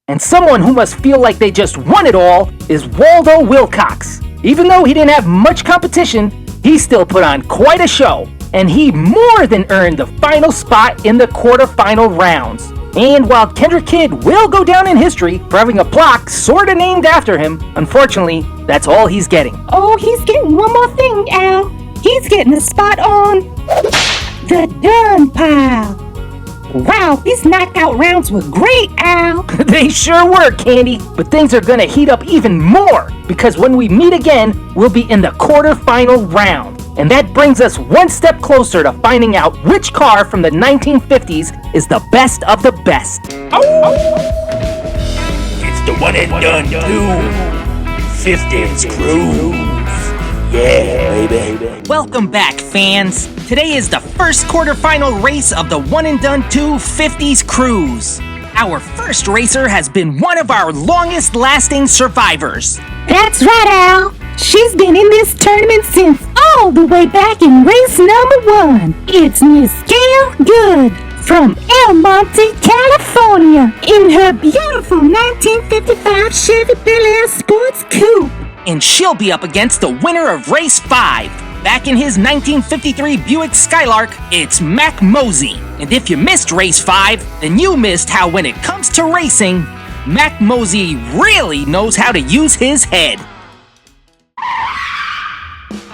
And someone who must feel like they just won it all is Waldo Wilcox. Even though he didn't have much competition, he still put on quite a show, and he more than earned the final spot in the quarterfinal rounds. And while Kendrick Kidd will go down in history for having a block sorta named after him, unfortunately, that's all he's getting. Oh, he's getting one more thing, Al. He's getting a spot on the done pile. Wow, these knockout rounds were great, Al. They sure were, Candy, but things are gonna heat up even more, because when we meet again, we'll be in the quarterfinal round. And that brings us one step closer to finding out which car from the 1950s is the best of the best. It's the one and done 50s Cruise. Yeah, baby. Welcome back, fans. Today is the first quarterfinal race of the one and done 50s Cruise. Our first racer has been one of our longest lasting survivors. That's right, Al. She's been in this tournament since all the way back in race number 1. It's Miss Gail Good from El Monte, California, in her beautiful 1955 Chevy Bel Air Sports Coupe. And she'll be up against the winner of race 5. Back in his 1953 Buick Skylark, it's Mac Mosey. And if you missed race 5, then you missed how when it comes to racing, Mac Mosey really knows how to use his head.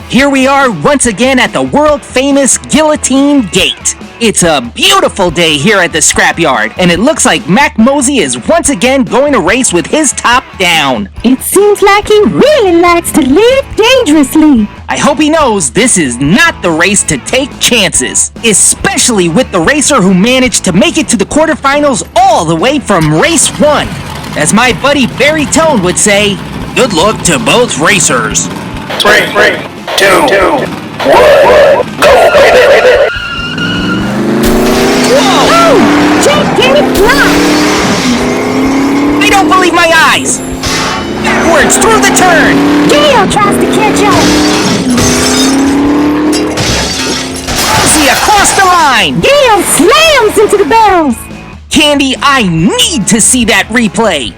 Here we are once again at the world-famous Guillotine Gate. It's a beautiful day here at the Scrapyard, and it looks like Mac Mosey is once again going to race with his top down. It seems like he really likes to live dangerously. I hope he knows this is not the race to take chances, especially with the racer who managed to make it to the quarterfinals all the way from race 1. As my buddy Barry Tone would say, good luck to both racers. 3, 2, 1, go, baby! Oh, gigantic block! I don't believe my eyes! Backwards through the turn! Gail tries to catch up. Mosey across the line! Gail slams into the barrels. Candy, I need to see that replay!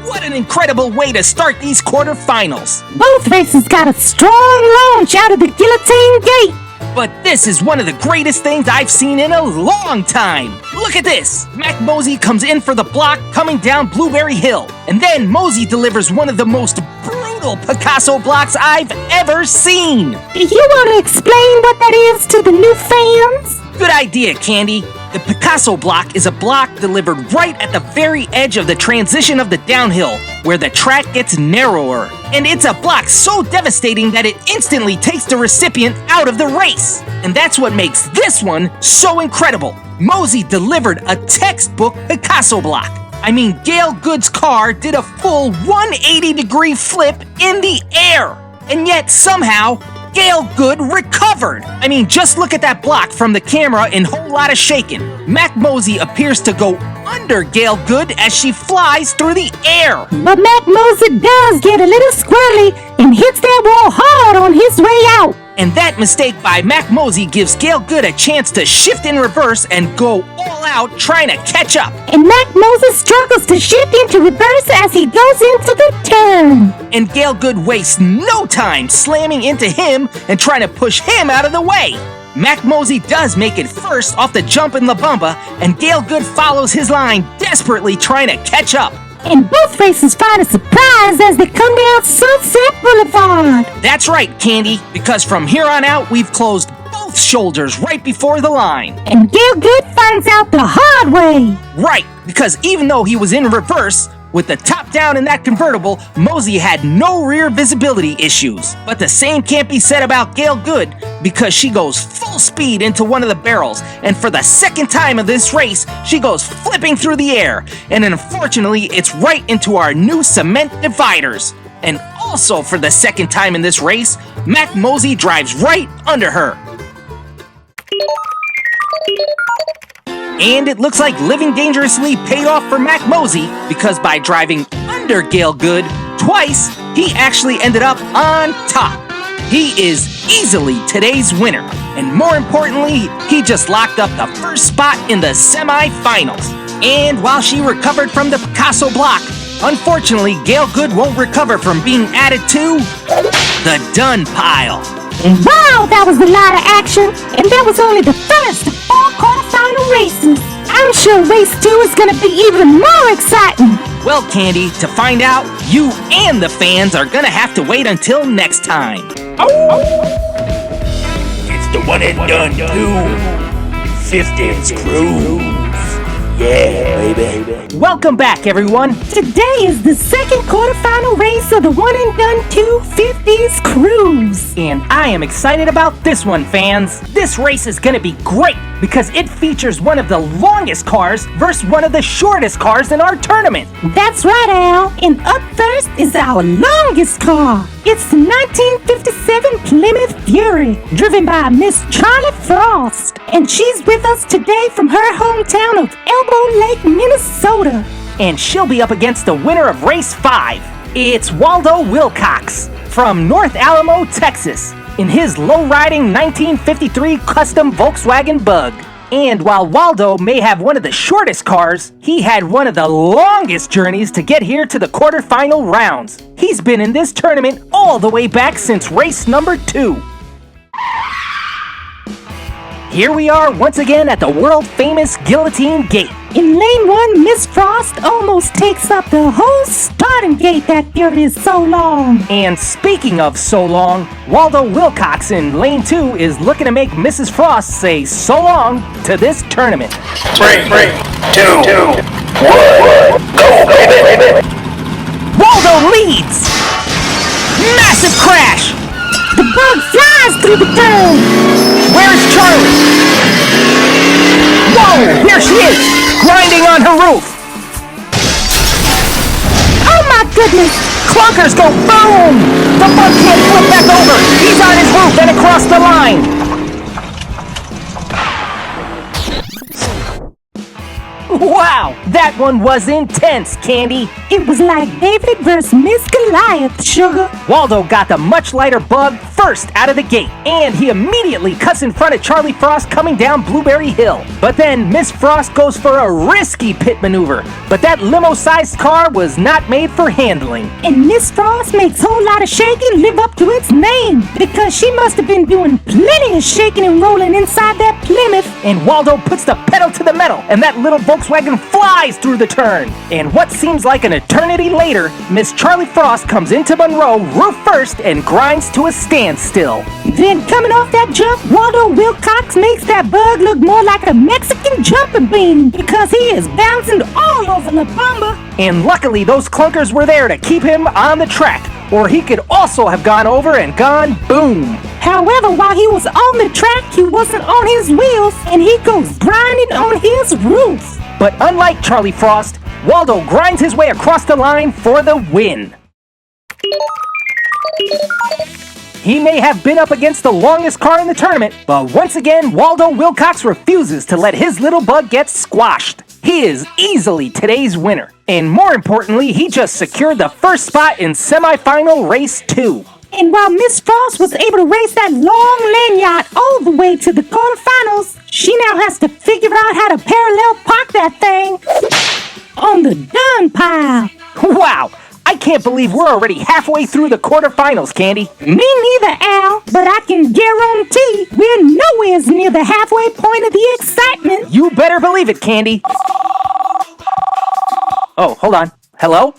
What an incredible way to start these quarterfinals! Both races got a strong launch out of the Guillotine Gate. But this is one of the greatest things I've seen in a long time! Look at this! Mac Mosey comes in for the block coming down Blueberry Hill. And then Mosey delivers one of the most brutal Picasso blocks I've ever seen! You want to explain what that is to the new fans? Good idea, Candy. The Picasso block is a block delivered right at the very edge of the transition of the downhill, where the track gets narrower. And it's a block so devastating that it instantly takes the recipient out of the race. And that's what makes this one so incredible. Mosey delivered a textbook Picasso block. I mean, Gail Good's car did a full 180-degree flip in the air. And yet, somehow, Gail Good recovered! I mean, just look at that block from the camera in Whole Lotta Shakin'. Mac Mosey appears to go under Gail Good as she flies through the air. But Mac Mosey does get a little squirrely and hits that wall hard on his way out. And that mistake by Mac Mosey gives Gail Good a chance to shift in reverse and go all out trying to catch up. And Mac Mosey struggles to shift into reverse as he goes into the turn. And Gail Good wastes no time slamming into him and trying to push him out of the way. Mac Mosey does make it first off the jump in La Bamba, and Gail Good follows his line, desperately trying to catch up. And both races find a surprise as they come down Sunset Boulevard. That's right, Candy, because from here on out, we've closed both shoulders right before the line. And Gail Good finds out the hard way. Right, because even though he was in reverse, with the top down in that convertible, Mosey had no rear visibility issues. But the same can't be said about Gail Good, because she goes full speed into one of the barrels, and for the second time of this race, she goes flipping through the air, and unfortunately, it's right into our new cement dividers. And Also, for the second time in this race, Mac Mosey drives right under her. And it looks like living dangerously paid off for Mac Mosey, because by driving under Gail Good twice, he actually ended up on top. He is easily today's winner, and more importantly, he just locked up the first spot in the semi-finals. And while she recovered from the Picasso block, unfortunately, Gail Good won't recover from being added to the done pile. Wow, that was a lot of action, and that was only the first of 4 quarterfinal races. I'm sure race 2 is gonna be even more exciting. Well, Candy, to find out, you and the fans are gonna have to wait until next time. It's the one and done too. 15's Cruise. Yeah, baby. Welcome back, everyone. Today is the second quarterfinal race of the one and done 250s Cruise. And I am excited about this one, fans. This race is gonna be great because it features one of the longest cars versus one of the shortest cars in our tournament. That's right, Al. And up first is our longest car. It's the 1957 Plymouth Fury, driven by Miss Charlie Frost. And she's with us today from her hometown of Elbow Lake, Minnesota. And she'll be up against the winner of race 5. It's Waldo Wilcox from North Alamo, Texas, in his low-riding 1953 custom Volkswagen Bug. And while Waldo may have one of the shortest cars, he had one of the longest journeys to get here to the quarterfinal rounds. He's been in this tournament all the way back since race number 2. Here we are once again at the world-famous Guillotine Gate. In lane 1, Miss Frost almost takes up the whole starting gate. That Fury is so long. And speaking of so long, Waldo Wilcox in lane 2 is looking to make Mrs. Frost say so long to this tournament. 3, 2, 1, go, baby. Waldo leads! Massive crash! The bug flies through the turn. Where's Charlie? Whoa! Here she is! Grinding on her roof! Oh my goodness! Clunkers go boom! The bug can't flip back over! He's on his roof and across the line! Wow! That one was intense, Candy! It was like David versus Miss Goliath, sugar. Waldo got the much lighter bug first out of the gate, and he immediately cuts in front of Charlie Frost coming down Blueberry Hill. But then Miss Frost goes for a risky pit maneuver, but that limo-sized car was not made for handling. And Miss Frost makes a whole lot of shaking live up to its name, because she must have been doing plenty of shaking and rolling inside that Plymouth. And Waldo puts the pedal to the metal, and that little Volkswagen flies through the turn. And what seems like an eternity later, Miss Charlie Frost comes into Monroe roof first and grinds to a standstill. Then coming off that jump, Waldo Wilcox makes that bug look more like a Mexican jumping bean, because he is bouncing all over La Bamba. And luckily those clunkers were there to keep him on the track, or he could also have gone over and gone boom. However, while he was on the track, he wasn't on his wheels, and he goes grinding on his roof. But unlike Charlie Frost, Waldo grinds his way across the line for the win. He may have been up against the longest car in the tournament, but once again, Waldo Wilcox refuses to let his little bug get squashed. He is easily today's winner. And more importantly, he just secured the first spot in semifinal race 2. And while Miss Frost was able to race that long lanyard all the way to the quarterfinals, she now has to figure out how to parallel park that thing on the done pile. Wow! I can't believe we're already halfway through the quarterfinals, Candy. Me neither, Al, but I can guarantee we're nowhere near the halfway point of the excitement. You better believe it, Candy. Oh, hold on. Hello?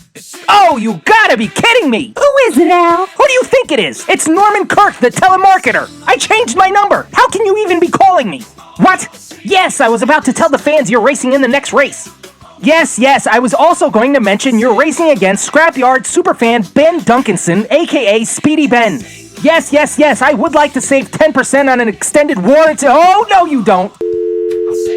Oh, you gotta be kidding me! Who is it, Al? Who do you think it is? It's Norman Kirk, the telemarketer. I changed my number. How can you even be calling me? What? Yes, I was about to tell the fans you're racing in the next race. Yes, I was also going to mention you're racing against Scrapyard superfan Ben Duncanson, aka Speedy Ben. Yes, I would like to save 10% on an extended warranty. Oh, no, you don't.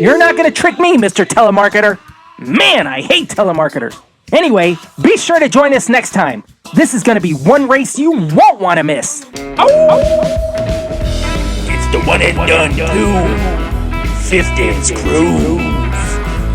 You're not gonna trick me, Mr. Telemarketer. Man, I hate telemarketers. Anyway, be sure to join us next time. This is gonna be one race you won't want to miss. It's the one and done too. 15's Cruise.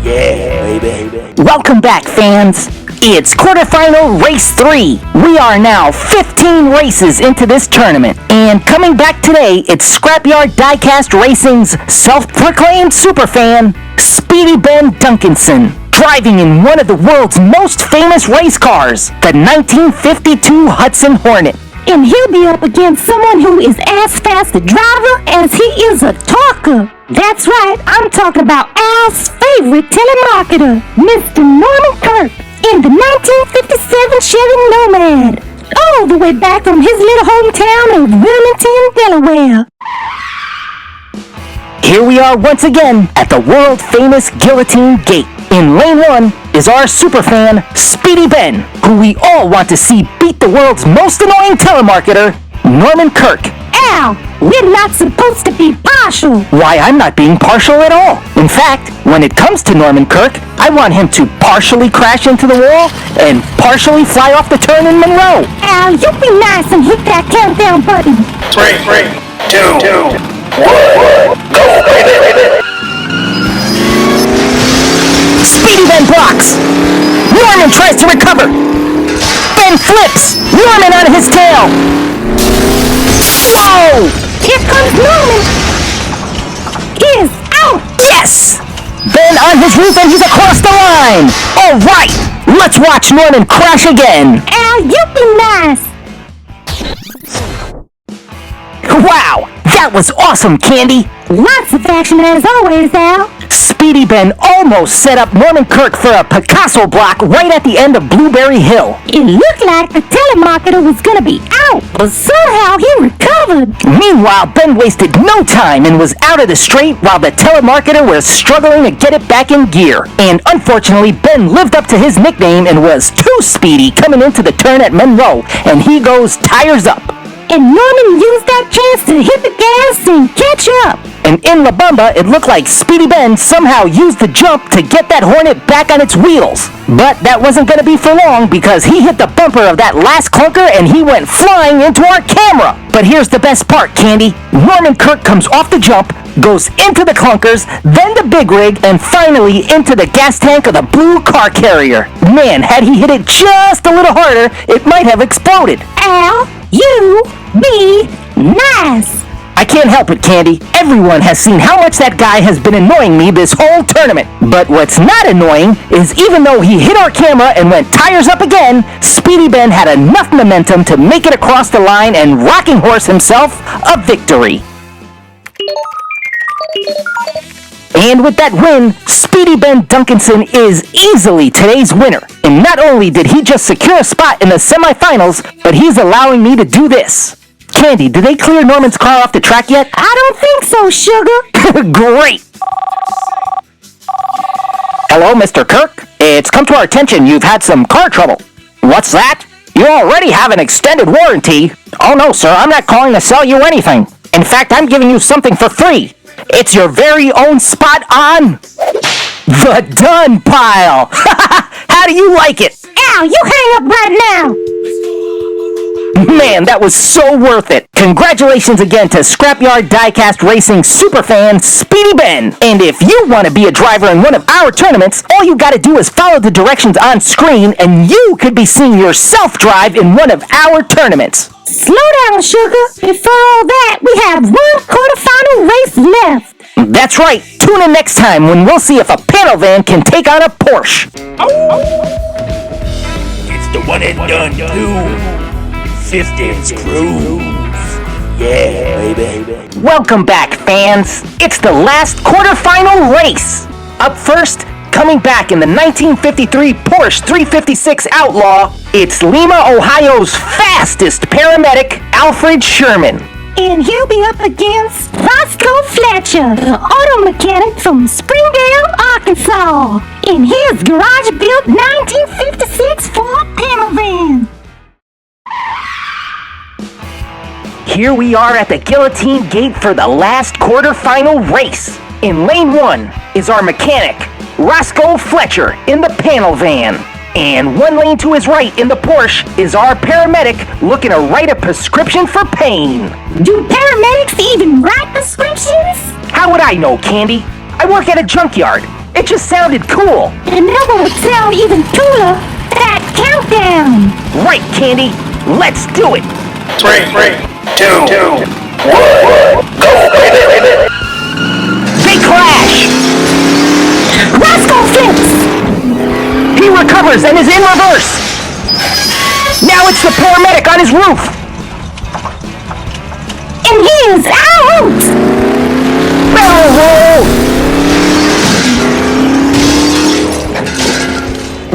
Yeah, baby. Welcome back, fans. It's quarterfinal race 3. We are now 15 races into this tournament. And coming back today, it's Scrapyard Diecast Racing's self-proclaimed superfan, Speedy Ben Duncanson, driving in one of the world's most famous race cars, the 1952 Hudson Hornet. And he'll be up against someone who is as fast a driver as he is a talker. That's right, I'm talking about Al's favorite telemarketer, Mr. Norman Kirk, in the 1957 Chevy Nomad, all the way back from his little hometown of Wilmington, Delaware. Here we are once again at the world-famous Guillotine Gate. In lane 1 is our superfan, Speedy Ben, who we all want to see beat the world's most annoying telemarketer, Norman Kirk. Al, we're not supposed to be partial. Why, I'm not being partial at all. In fact, when it comes to Norman Kirk, I want him to partially crash into the wall and partially fly off the turn in Monroe. Al, you be nice and hit that countdown button. 3, 2, 1, go, baby. Speedy Ben blocks. Norman tries to recover. Ben flips. Norman on his tail. Whoa! Here comes Norman. Is out. Yes! Ben on his roof and he's across the line. All right, let's watch Norman crash again. Al, you be nice. Wow, that was awesome, Candy. Lots of action as always, Al. Speedy Ben almost set up Norman Kirk for a Picasso block right at the end of Blueberry Hill. It looked like the telemarketer was gonna be out, but somehow he recovered. Meanwhile, Ben wasted no time and was out of the straight while the telemarketer was struggling to get it back in gear. And unfortunately, Ben lived up to his nickname and was too speedy coming into the turn at Monroe, and he goes tires up. And Norman used that chance to hit the gas and catch up. And in La Bamba, it looked like Speedy Ben somehow used the jump to get that Hornet back on its wheels. But that wasn't going to be for long because he hit the bumper of that last clunker and he went flying into our camera. But here's the best part, Candy. Norman Kirk comes off the jump, goes into the clunkers, then the big rig, and finally into the gas tank of the blue car carrier. Man, had he hit it just a little harder, it might have exploded. Al, you be nice. I can't help it, Candy. Everyone has seen how much that guy has been annoying me this whole tournament. But what's not annoying is even though he hit our camera and went tires up again, Speedy Ben had enough momentum to make it across the line and rocking horse himself a victory. And with that win, Speedy Ben Duncanson is easily today's winner. And not only did he just secure a spot in the semifinals, but he's allowing me to do this. Candy, did they clear Norman's car off the track yet? I don't think so, Sugar. Great! Hello, Mr. Kirk. It's come to our attention you've had some car trouble. What's that? You already have an extended warranty. Oh no, sir, I'm not calling to sell you anything. In fact, I'm giving you something for free. It's your very own spot on the done pile. How do you like it? Al, you hang up right now. Man, that was so worth it. Congratulations again to Scrapyard Diecast Racing superfan Speedy Ben. And if you want to be a driver in one of our tournaments, all you got to do is follow the directions on screen and you could be seeing yourself drive in one of our tournaments. Slow down, Sugar. Before all that, we have one quarterfinal race left. That's right. Tune in next time when we'll see if a panel van can take on a Porsche. It's the one and done too. 15's Cruise. Yeah, baby. Welcome back, fans. It's the last quarterfinal race. Up first, coming back in the 1953 Porsche 356 Outlaw, it's Lima, Ohio's fastest paramedic, Alfred Sherman. And he'll be up against Roscoe Fletcher, the auto mechanic from Springdale, Arkansas, in his garage-built 1956 Ford panel van. Here we are at the Guillotine Gate for the last quarterfinal race. In lane 1 is our mechanic, Roscoe Fletcher, in the panel van. And one lane to his right in the Porsche is our paramedic looking to write a prescription for pain. Do paramedics even write prescriptions? How would I know, Candy? I work at a junkyard. It just sounded cool. And that would sound even cooler. That countdown. Right, Candy. Let's do it. 3, 2, 1, go! They crash. Roscoe flips. He recovers and is in reverse. Now it's the paramedic on his roof. And he's out. Barrel roll.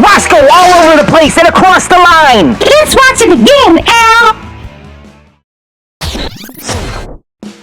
Roscoe all over the place and across the line. Let's watch it again, Al.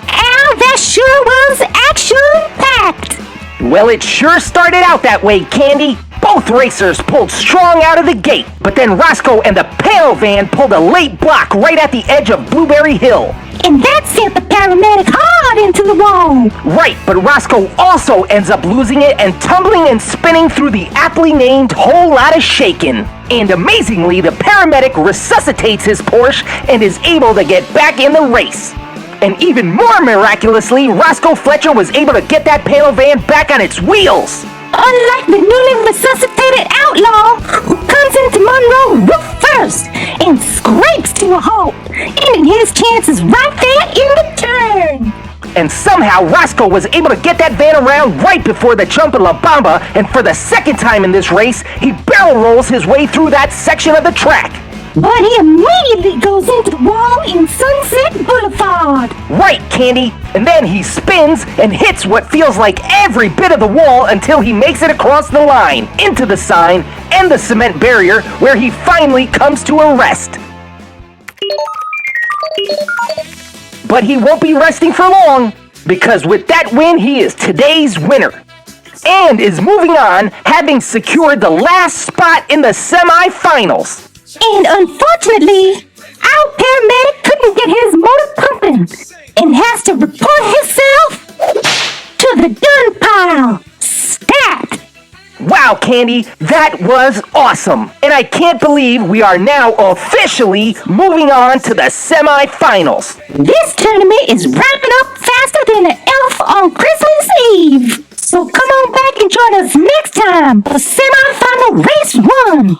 Al, that sure was action-packed. Well, it sure started out that way, Candy. Both racers pulled strong out of the gate, but then Roscoe and the panel van pulled a late block right at the edge of Blueberry Hill. And that sent the paramedic hard into the wall. Right, but Roscoe also ends up losing it and tumbling and spinning through the aptly named Whole Lotta Shakin'. And amazingly, the paramedic resuscitates his Porsche and is able to get back in the race. And even more miraculously, Roscoe Fletcher was able to get that panel van back on its wheels. Unlike the newly resuscitated outlaw who comes into Monroe roof first and scrapes to a halt, ending his chances right there in the turn. And somehow Roscoe was able to get that van around right before the jump at La Bamba, and for the second time in this race, he barrel rolls his way through that section of the track. But he immediately goes into the wall in Sunset Boulevard. Right, Candy. And then he spins and hits what feels like every bit of the wall until he makes it across the line, into the sign and the cement barrier, where he finally comes to a rest. But he won't be resting for long, because with that win, he is today's winner. And is moving on, having secured the last spot in the semifinals. And unfortunately, our paramedic couldn't get his motor pumping and has to report himself to the gun pile. Stat! Wow, Candy, that was awesome. And I can't believe we are now officially moving on to the semifinals. This tournament is wrapping up faster than an elf on Christmas Eve. So come on back and join us next time for semifinal race 1.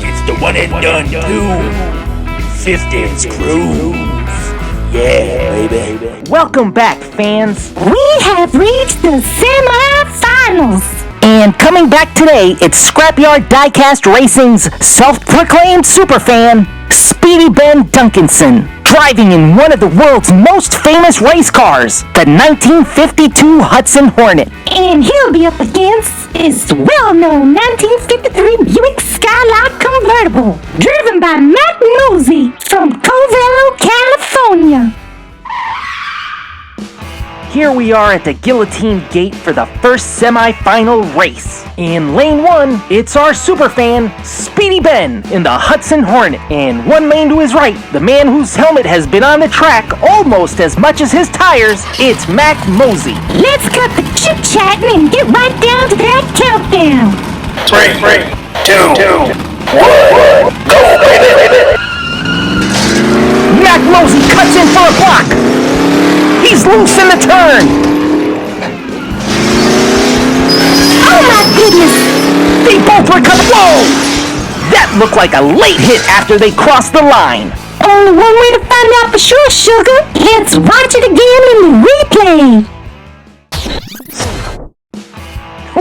It's the one and done, too. 50's Cruise. Yeah, baby. Welcome back, fans. We have reached the semifinals. And coming back today, it's Scrapyard Diecast Racing's self-proclaimed superfan, Speedy Ben Duncanson, driving in one of the world's most famous race cars, the 1952 Hudson Hornet. And he'll be up against his well-known 1953 Buick Skylark convertible, driven by Matt Mosey from Covelo, California. Here we are at the Guillotine Gate for the first semi-final race. In lane 1, it's our superfan, Speedy Ben, in the Hudson Hornet. And one lane to his right, the man whose helmet has been on the track almost as much as his tires, it's Mac Mosey. Let's cut the chit-chatting and get right down to that countdown. 3, 2, 1, go, baby. Mac Mosey cuts in for a block. He's loose in the turn. Oh my goodness! They both recover. Whoa! That looked like a late hit after they crossed the line. Only one way to find out for sure, sugar. Let's watch it again in the replay.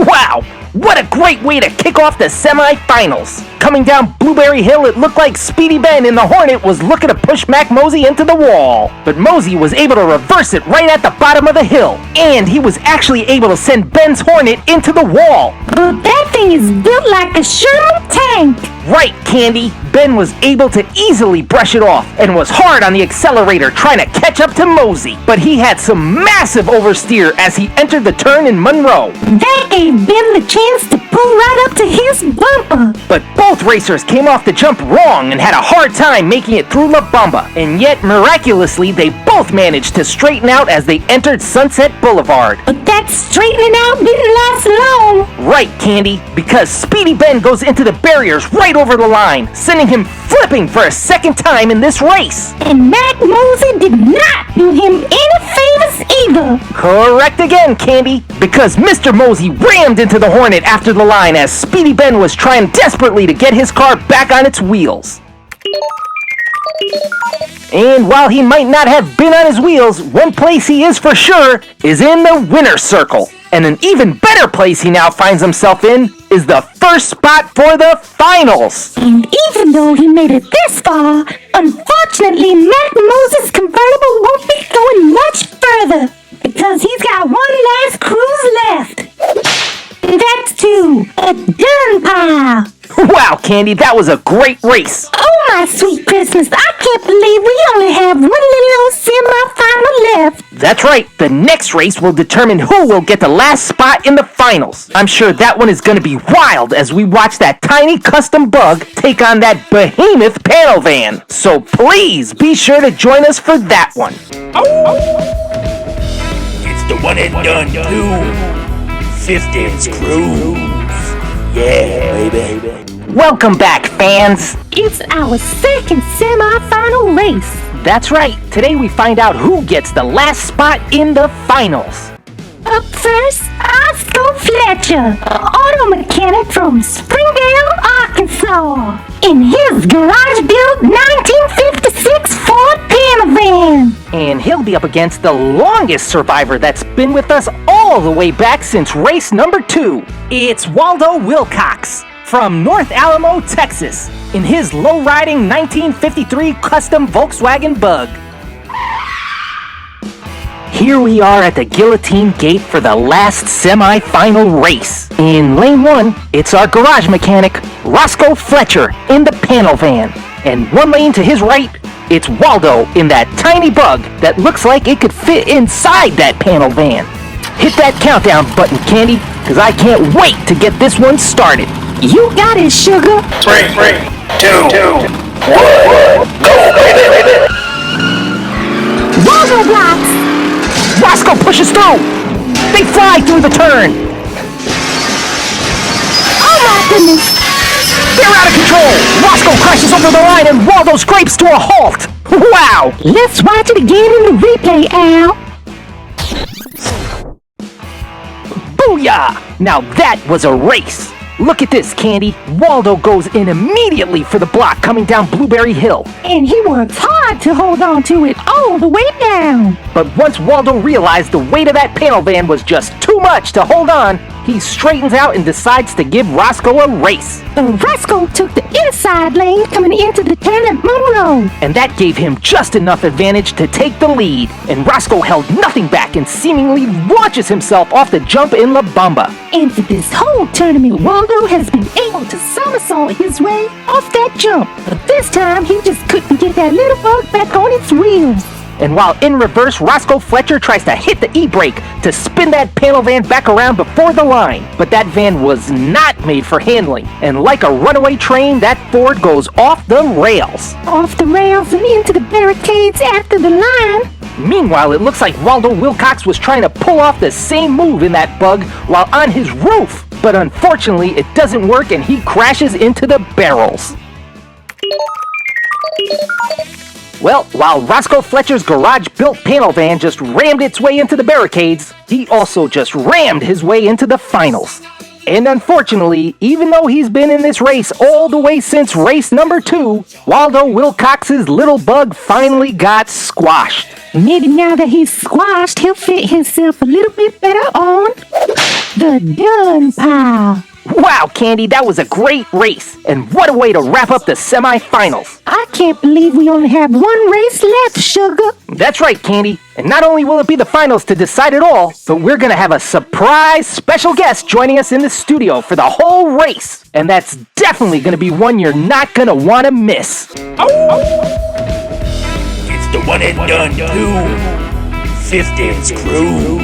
Wow! What a great way to kick off the semifinals! Coming down Blueberry Hill, it looked like Speedy Ben in the Hornet was looking to push Mac Mosey into the wall. But Mosey was able to reverse it right at the bottom of the hill. And he was actually able to send Ben's Hornet into the wall. But that thing is built like a Sherman tank. Right, Candy. Ben was able to easily brush it off and was hard on the accelerator trying to catch up to Mosey. But he had some massive oversteer as he entered the turn in Monroe. That gave Ben the chance to pull right up to his bumper. But Both racers came off the jump wrong and had a hard time making it through La Bamba, and yet miraculously they both managed to straighten out as they entered Sunset Boulevard. But that straightening out didn't last long. Right, Candy, because Speedy Ben goes into the barriers right over the line, sending him flipping for a second time in this race. And Mac Mosey did not do him any favors either. Correct again, Candy, because Mr. Mosey rammed into the Hornet after the line as Speedy Ben was trying desperately to get his car back on its wheels. And while he might not have been on his wheels, one place he is for sure is in the winner's circle. And an even better place he now finds himself in is the first spot for the finals. And even though he made it this far, unfortunately Mac Moses' convertible won't be going much further because he's got one last cruise left. And that's to a done pile. Wow, Candy, that was a great race. Oh my sweet Christmas, I can't believe we only have one little old semi-final left. That's right, the next race will determine who will get the last spot in the finals. I'm sure that one is going to be wild as we watch that tiny custom bug take on that behemoth panel van. So please be sure to join us for that one. It's the one and done too. 15's Cruise. Yeah, baby. Welcome back, fans. It's our second semi-final race. That's right, today we find out who gets the last spot in the finals. Up first, Oscar Fletcher, an auto mechanic from Springdale, Arkansas, in his garage-built 1956 Ford panel van. And he'll be up against the longest survivor that's been with us all the way back since race number 2. It's Waldo Wilcox from North Alamo, Texas, in his low-riding 1953 custom Volkswagen Bug. Here we are at the Guillotine Gate for the last semi-final race. In lane 1, it's our garage mechanic, Roscoe Fletcher, in the panel van. And one lane to his right, it's Waldo in that tiny bug that looks like it could fit inside that panel van. Hit that countdown button, Candy, because I can't wait to get this one started. You got it, sugar. 3, 2, 1, go, baby. Waldo blocks. Roscoe pushes through. They fly through the turn. Oh my goodness. They're out of control. Roscoe crashes over the line and Waldo scrapes to a halt. Wow. Let's watch it again in the replay, Al. Booyah! Now that was a race. Look at this, Candy. Waldo goes in immediately for the block coming down Blueberry Hill. And he works hard to hold on to it all the way down. But once Waldo realized the weight of that panel van was just too much to hold on, he straightens out and decides to give Roscoe a race. But Roscoe took the inside lane coming into the turn at Monroe. And that gave him just enough advantage to take the lead. And Roscoe held nothing back and seemingly launches himself off the jump in La Bamba. And for this whole tournament, Waldo has been able to somersault his way off that jump. But this time, he just couldn't get that little bug back on its wheels. And while in reverse, Roscoe Fletcher tries to hit the e-brake to spin that panel van back around before the line. But that van was not made for handling. And like a runaway train, that Ford goes off the rails. Off the rails and into the barricades after the line. Meanwhile, it looks like Waldo Wilcox was trying to pull off the same move in that bug while on his roof. But unfortunately, it doesn't work and he crashes into the barrels. Well, while Roscoe Fletcher's garage-built panel van just rammed its way into the barricades, he also just rammed his way into the finals. And unfortunately, even though he's been in this race all the way since race number 2, Waldo Wilcox's little bug finally got squashed. Maybe now that he's squashed, he'll fit himself a little bit better on the done pile. Wow, Candy, that was a great race. And what a way to wrap up the semifinals. I can't believe we only have one race left, sugar. That's right, Candy. And not only will it be the finals to decide it all, but we're going to have a surprise special guest joining us in the studio for the whole race. And that's definitely going to be one you're not going to want to miss. It's the one and done too. 15's Cruise.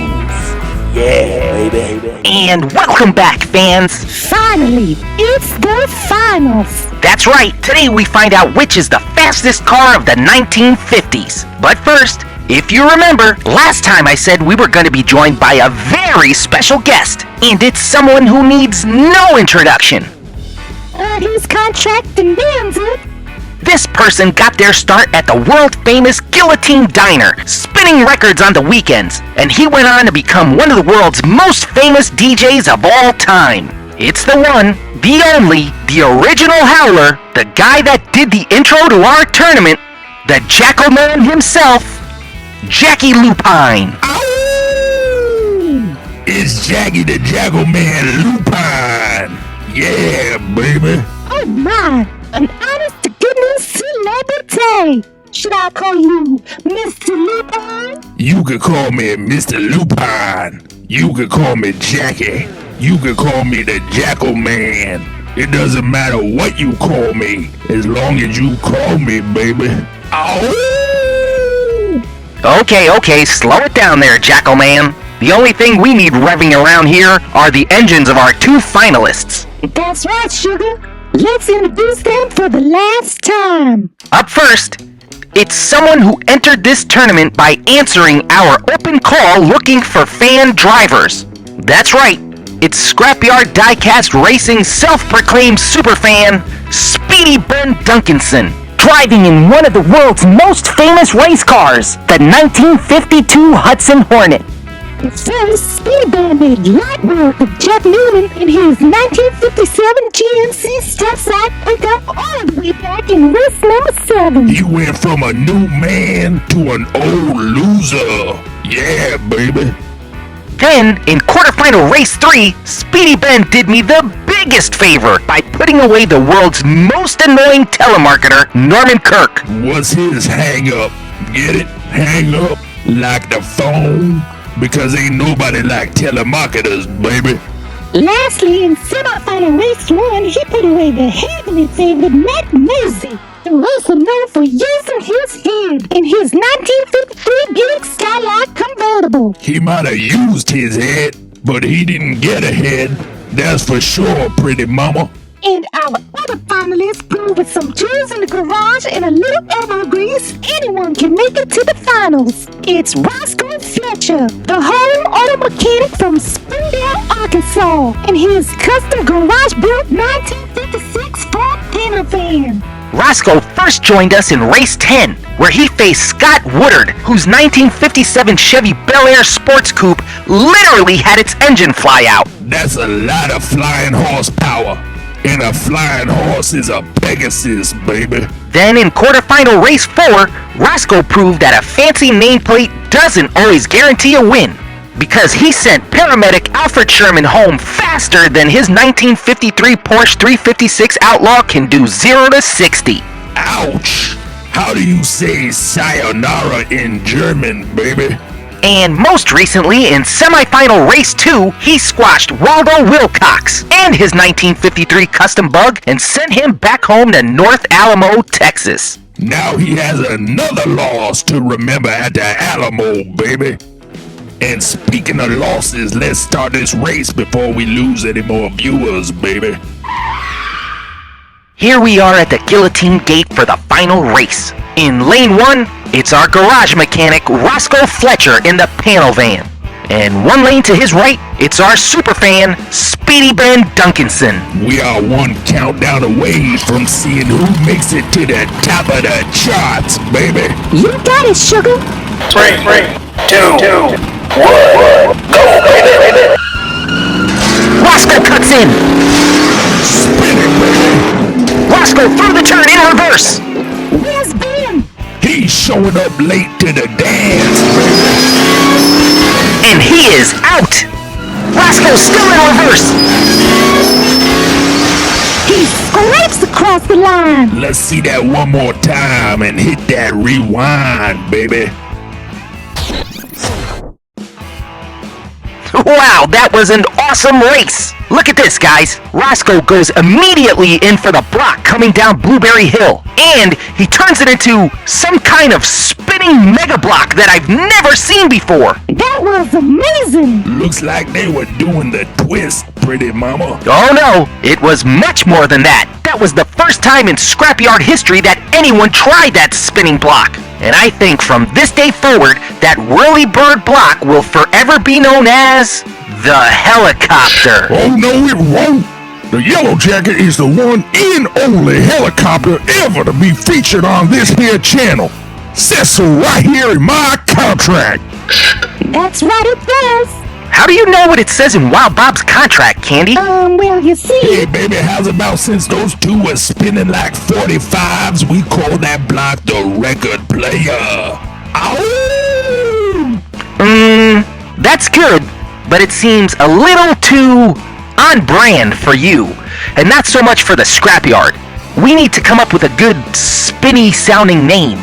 Yeah, baby. And welcome back, fans! Finally, it's the finals. That's right, today we find out which is the fastest car of the 1950s. But first, if you remember, last time I said we were going to be joined by a very special guest, and it's someone who needs no introduction. His contract demands it. This person got their start at the world-famous Guillotine Diner, spinning records on the weekends, and he went on to become one of the world's most famous DJs of all time. It's the one, the only, the original Howler, the guy that did the intro to our tournament, the Jackal Man himself, Jackie Lupine. It's Jackie the Jackal Man Lupine. Yeah, baby. Oh my, an honest to goodness celebrity. Should I call you Mr. Lupine? You could call me Mr. Lupine. You could call me Jackie. You could call me the Jackal Man. It doesn't matter what you call me, as long as you call me, baby. Ow! Okay, slow it down there, Jackal Man. The only thing we need revving around here are the engines of our two finalists. That's right, sugar. Let's introduce them for the last time. Up first, it's someone who entered this tournament by answering our open call looking for fan drivers. That's right, it's Scrapyard Diecast Racing self-proclaimed superfan, Speedy Ben Duncanson, driving in one of the world's most famous race cars, the 1952 Hudson Hornet. First, Speedy Ben made light work of Jeff Newman in his 1957 GMC step-side pickup all the way back in race number 7. You went from a new man to an old loser. Yeah, baby. Then, in quarterfinal race 3, Speedy Ben did me the biggest favor by putting away the world's most annoying telemarketer, Norman Kirk. What's his hang up? Get it? Hang up? Like the phone? Because ain't nobody like telemarketers, baby. Lastly, in semifinal race 1, he put away the heavily favored Matt Mosey, the racer known for using his head in his 1953 Buick Skylark convertible. He might have used his head, but he didn't get ahead. That's for sure, pretty mama. And our other finalists proved with some tools in the garage and a little elbow grease, anyone can make it to the finals. It's Roscoe Fletcher, the home auto mechanic from Springdale, Arkansas, and his custom garage-built 1956 Ford Pinner van. Roscoe first joined us in race 10, where he faced Scott Woodard, whose 1957 Chevy Bel Air Sports Coupe literally had its engine fly out. That's a lot of flying horsepower. And a flying horse is a Pegasus, baby. Then in quarterfinal race 4, Roscoe proved that a fancy nameplate doesn't always guarantee a win, because he sent paramedic Alfred Sherman home faster than his 1953 Porsche 356 Outlaw can do 0 to 60. Ouch! How do you say sayonara in German, baby? And most recently, in semifinal race 2, he squashed Waldo Wilcox and his 1953 custom bug and sent him back home to North Alamo, Texas. Now he has another loss to remember at the Alamo, baby. And speaking of losses, let's start this race before we lose any more viewers, baby. Here we are at the Guillotine Gate for the final race. In lane 1, it's our garage mechanic Roscoe Fletcher in the panel van. And one lane to his right, it's our superfan Speedy Ben Duncanson. We are one countdown away from seeing who makes it to the top of the charts, baby. You got it, sugar. 3, 2, 1, go, baby. Roscoe cuts in. Spin it, baby. Roscoe through the turn in reverse. Where's Ben? He's showing up late to the dance, baby. And he is out. Roscoe's still in reverse. He scrapes across the line. Let's see that one more time and hit that rewind, baby. Wow, that was an awesome race. Look at this, guys. Roscoe goes immediately in for the block coming down Blueberry Hill. And he turns it into some kind of spinning mega block that I've never seen before. That was amazing. Looks like they were doing the twist, pretty mama. Oh no, it was much more than that. That was the first time in Scrapyard history that anyone tried that spinning block. And I think from this day forward, that whirly-bird block will forever be known as the helicopter. Oh no, it won't. The Yellow Jacket is the one and only helicopter ever to be featured on this here channel. Says so right here in my contract. That's right, it does. How do you know what it says in Wild Bob's contract, Candy? Well, you see... Hey baby, how's about since those two were spinning like 45s, we call that block the record player. Ow! That's good, but it seems a little too on brand for you, and not so much for the Scrapyard. We need to come up with a good, spinny sounding name.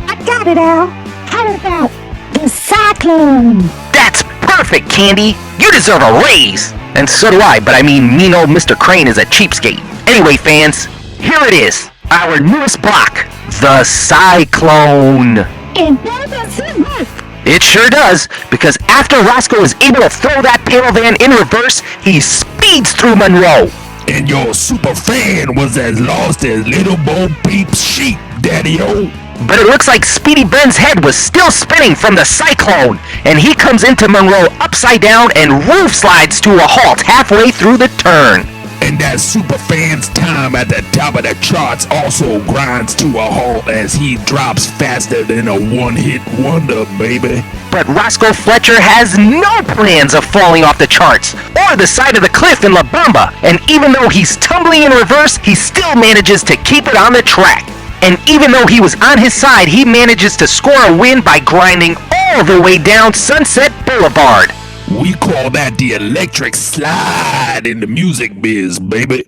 I got it, Al. How about the Cyclone? That's perfect, Candy. You deserve a raise. And so do I, but I mean mean old Mr. Crane is a cheapskate. Anyway, fans, here it is. Our newest block, the Cyclone. And that does it work. It sure does, because after Roscoe is able to throw that panel van in reverse, he speeds through Monroe. And your super fan was as lost as Little Bo Peep's sheep, Daddy-O. But it looks like Speedy Ben's head was still spinning from the Cyclone, and he comes into Monroe upside down and roof slides to a halt halfway through the turn. And that super fan's time at the top of the charts also grinds to a halt as he drops faster than a one-hit wonder, baby. But Roscoe Fletcher has no plans of falling off the charts or the side of the cliff in La Bamba, and even though he's tumbling in reverse, he still manages to keep it on the track. And even though he was on his side, he manages to score a win by grinding all the way down Sunset Boulevard. We call that the electric slide in the music biz, baby.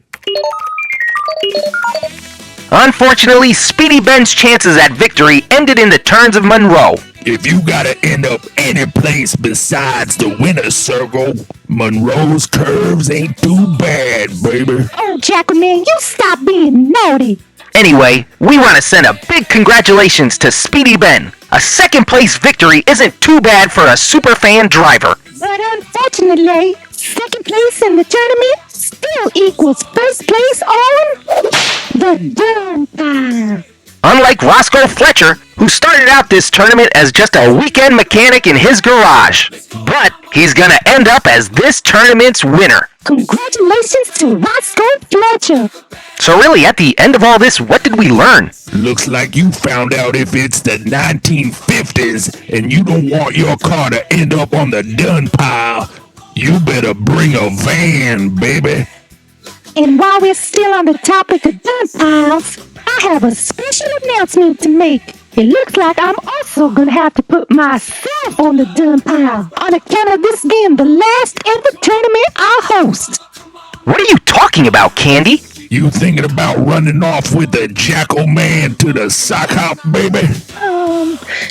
Unfortunately, Speedy Ben's chances at victory ended in the turns of Monroe. If you gotta end up any place besides the winner's circle, Monroe's curves ain't too bad, baby. Oh, Jacqueline, you stop being naughty. Anyway, we want to send a big congratulations to Speedy Ben. A second place victory isn't too bad for a superfan driver. But unfortunately, second place in the tournament still equals first place on the Dun Pile. Unlike Roscoe Fletcher, who started out this tournament as just a weekend mechanic in his garage. But he's gonna end up as this tournament's winner. Congratulations to Roscoe Fletcher. So really, at the end of all this, what did we learn? Looks like you found out if it's the 1950s and you don't want your car to end up on the Dun Pile, you better bring a van, baby. And while we're still on the topic of Dun Piles, I have a special announcement to make. It looks like I'm also gonna have to put myself on the Dun Pile on account of this being the last ever tournament I'll host. What are you talking about, Candy? You thinking about running off with the Jackal Man to the sock hop, baby?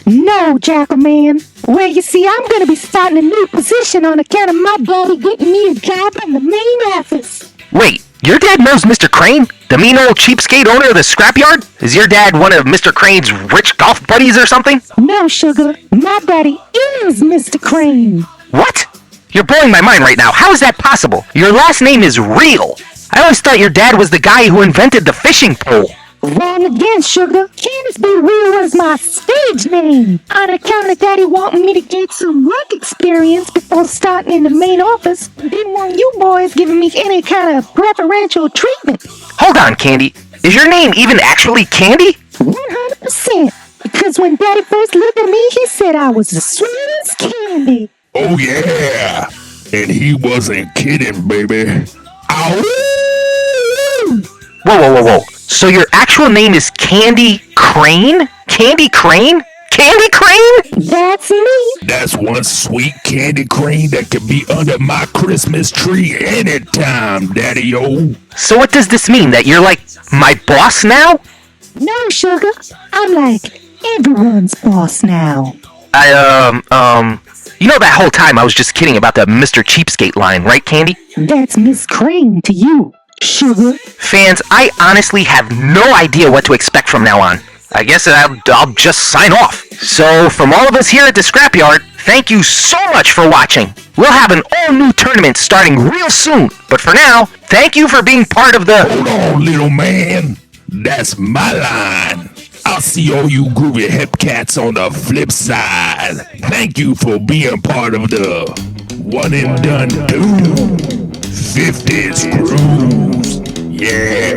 No, Jackal Man. Well, you see, I'm gonna be starting a new position on account of my buddy getting me a job in the main office. Wait, your dad knows Mr. Crane? The mean old cheapskate owner of the Scrapyard? Is your dad one of Mr. Crane's rich golf buddies or something? No, sugar. My daddy is Mr. Crane. What? You're blowing my mind right now. How is that possible? Your last name is Real. I always thought your dad was the guy who invented the fishing pole. Wrong again, sugar. Candace B. Real was my stage name. On account of Daddy wanting me to get some work experience before starting in the main office, didn't want you boys giving me any kind of preferential treatment. Hold on, Candy. Is your name even actually Candy? 100%. Because when Daddy first looked at me, he said I was as sweet as candy. Oh yeah, and he wasn't kidding, baby. Ow! Whoa. So your actual name is Candy Crane? Candy Crane? Candy Crane? That's me. That's one sweet candy crane that can be under my Christmas tree anytime, Daddy-O. So what does this mean? That you're like my boss now? No, sugar. I'm like everyone's boss now. You know that whole time I was just kidding about the Mr. Cheapskate line, right, Candy? That's Miss Crane to you, sugar. Fans, I honestly have no idea what to expect from now on. I guess I'll just sign off. So, from all of us here at the Scrapyard, thank you so much for watching. We'll have an all-new tournament starting real soon. But for now, thank you for being part of the... Hold on, little man. That's my line. I'll see all you groovy hip cats on the flip side. Thank you for being part of the One and Done 2 50s Cruise. Yeah.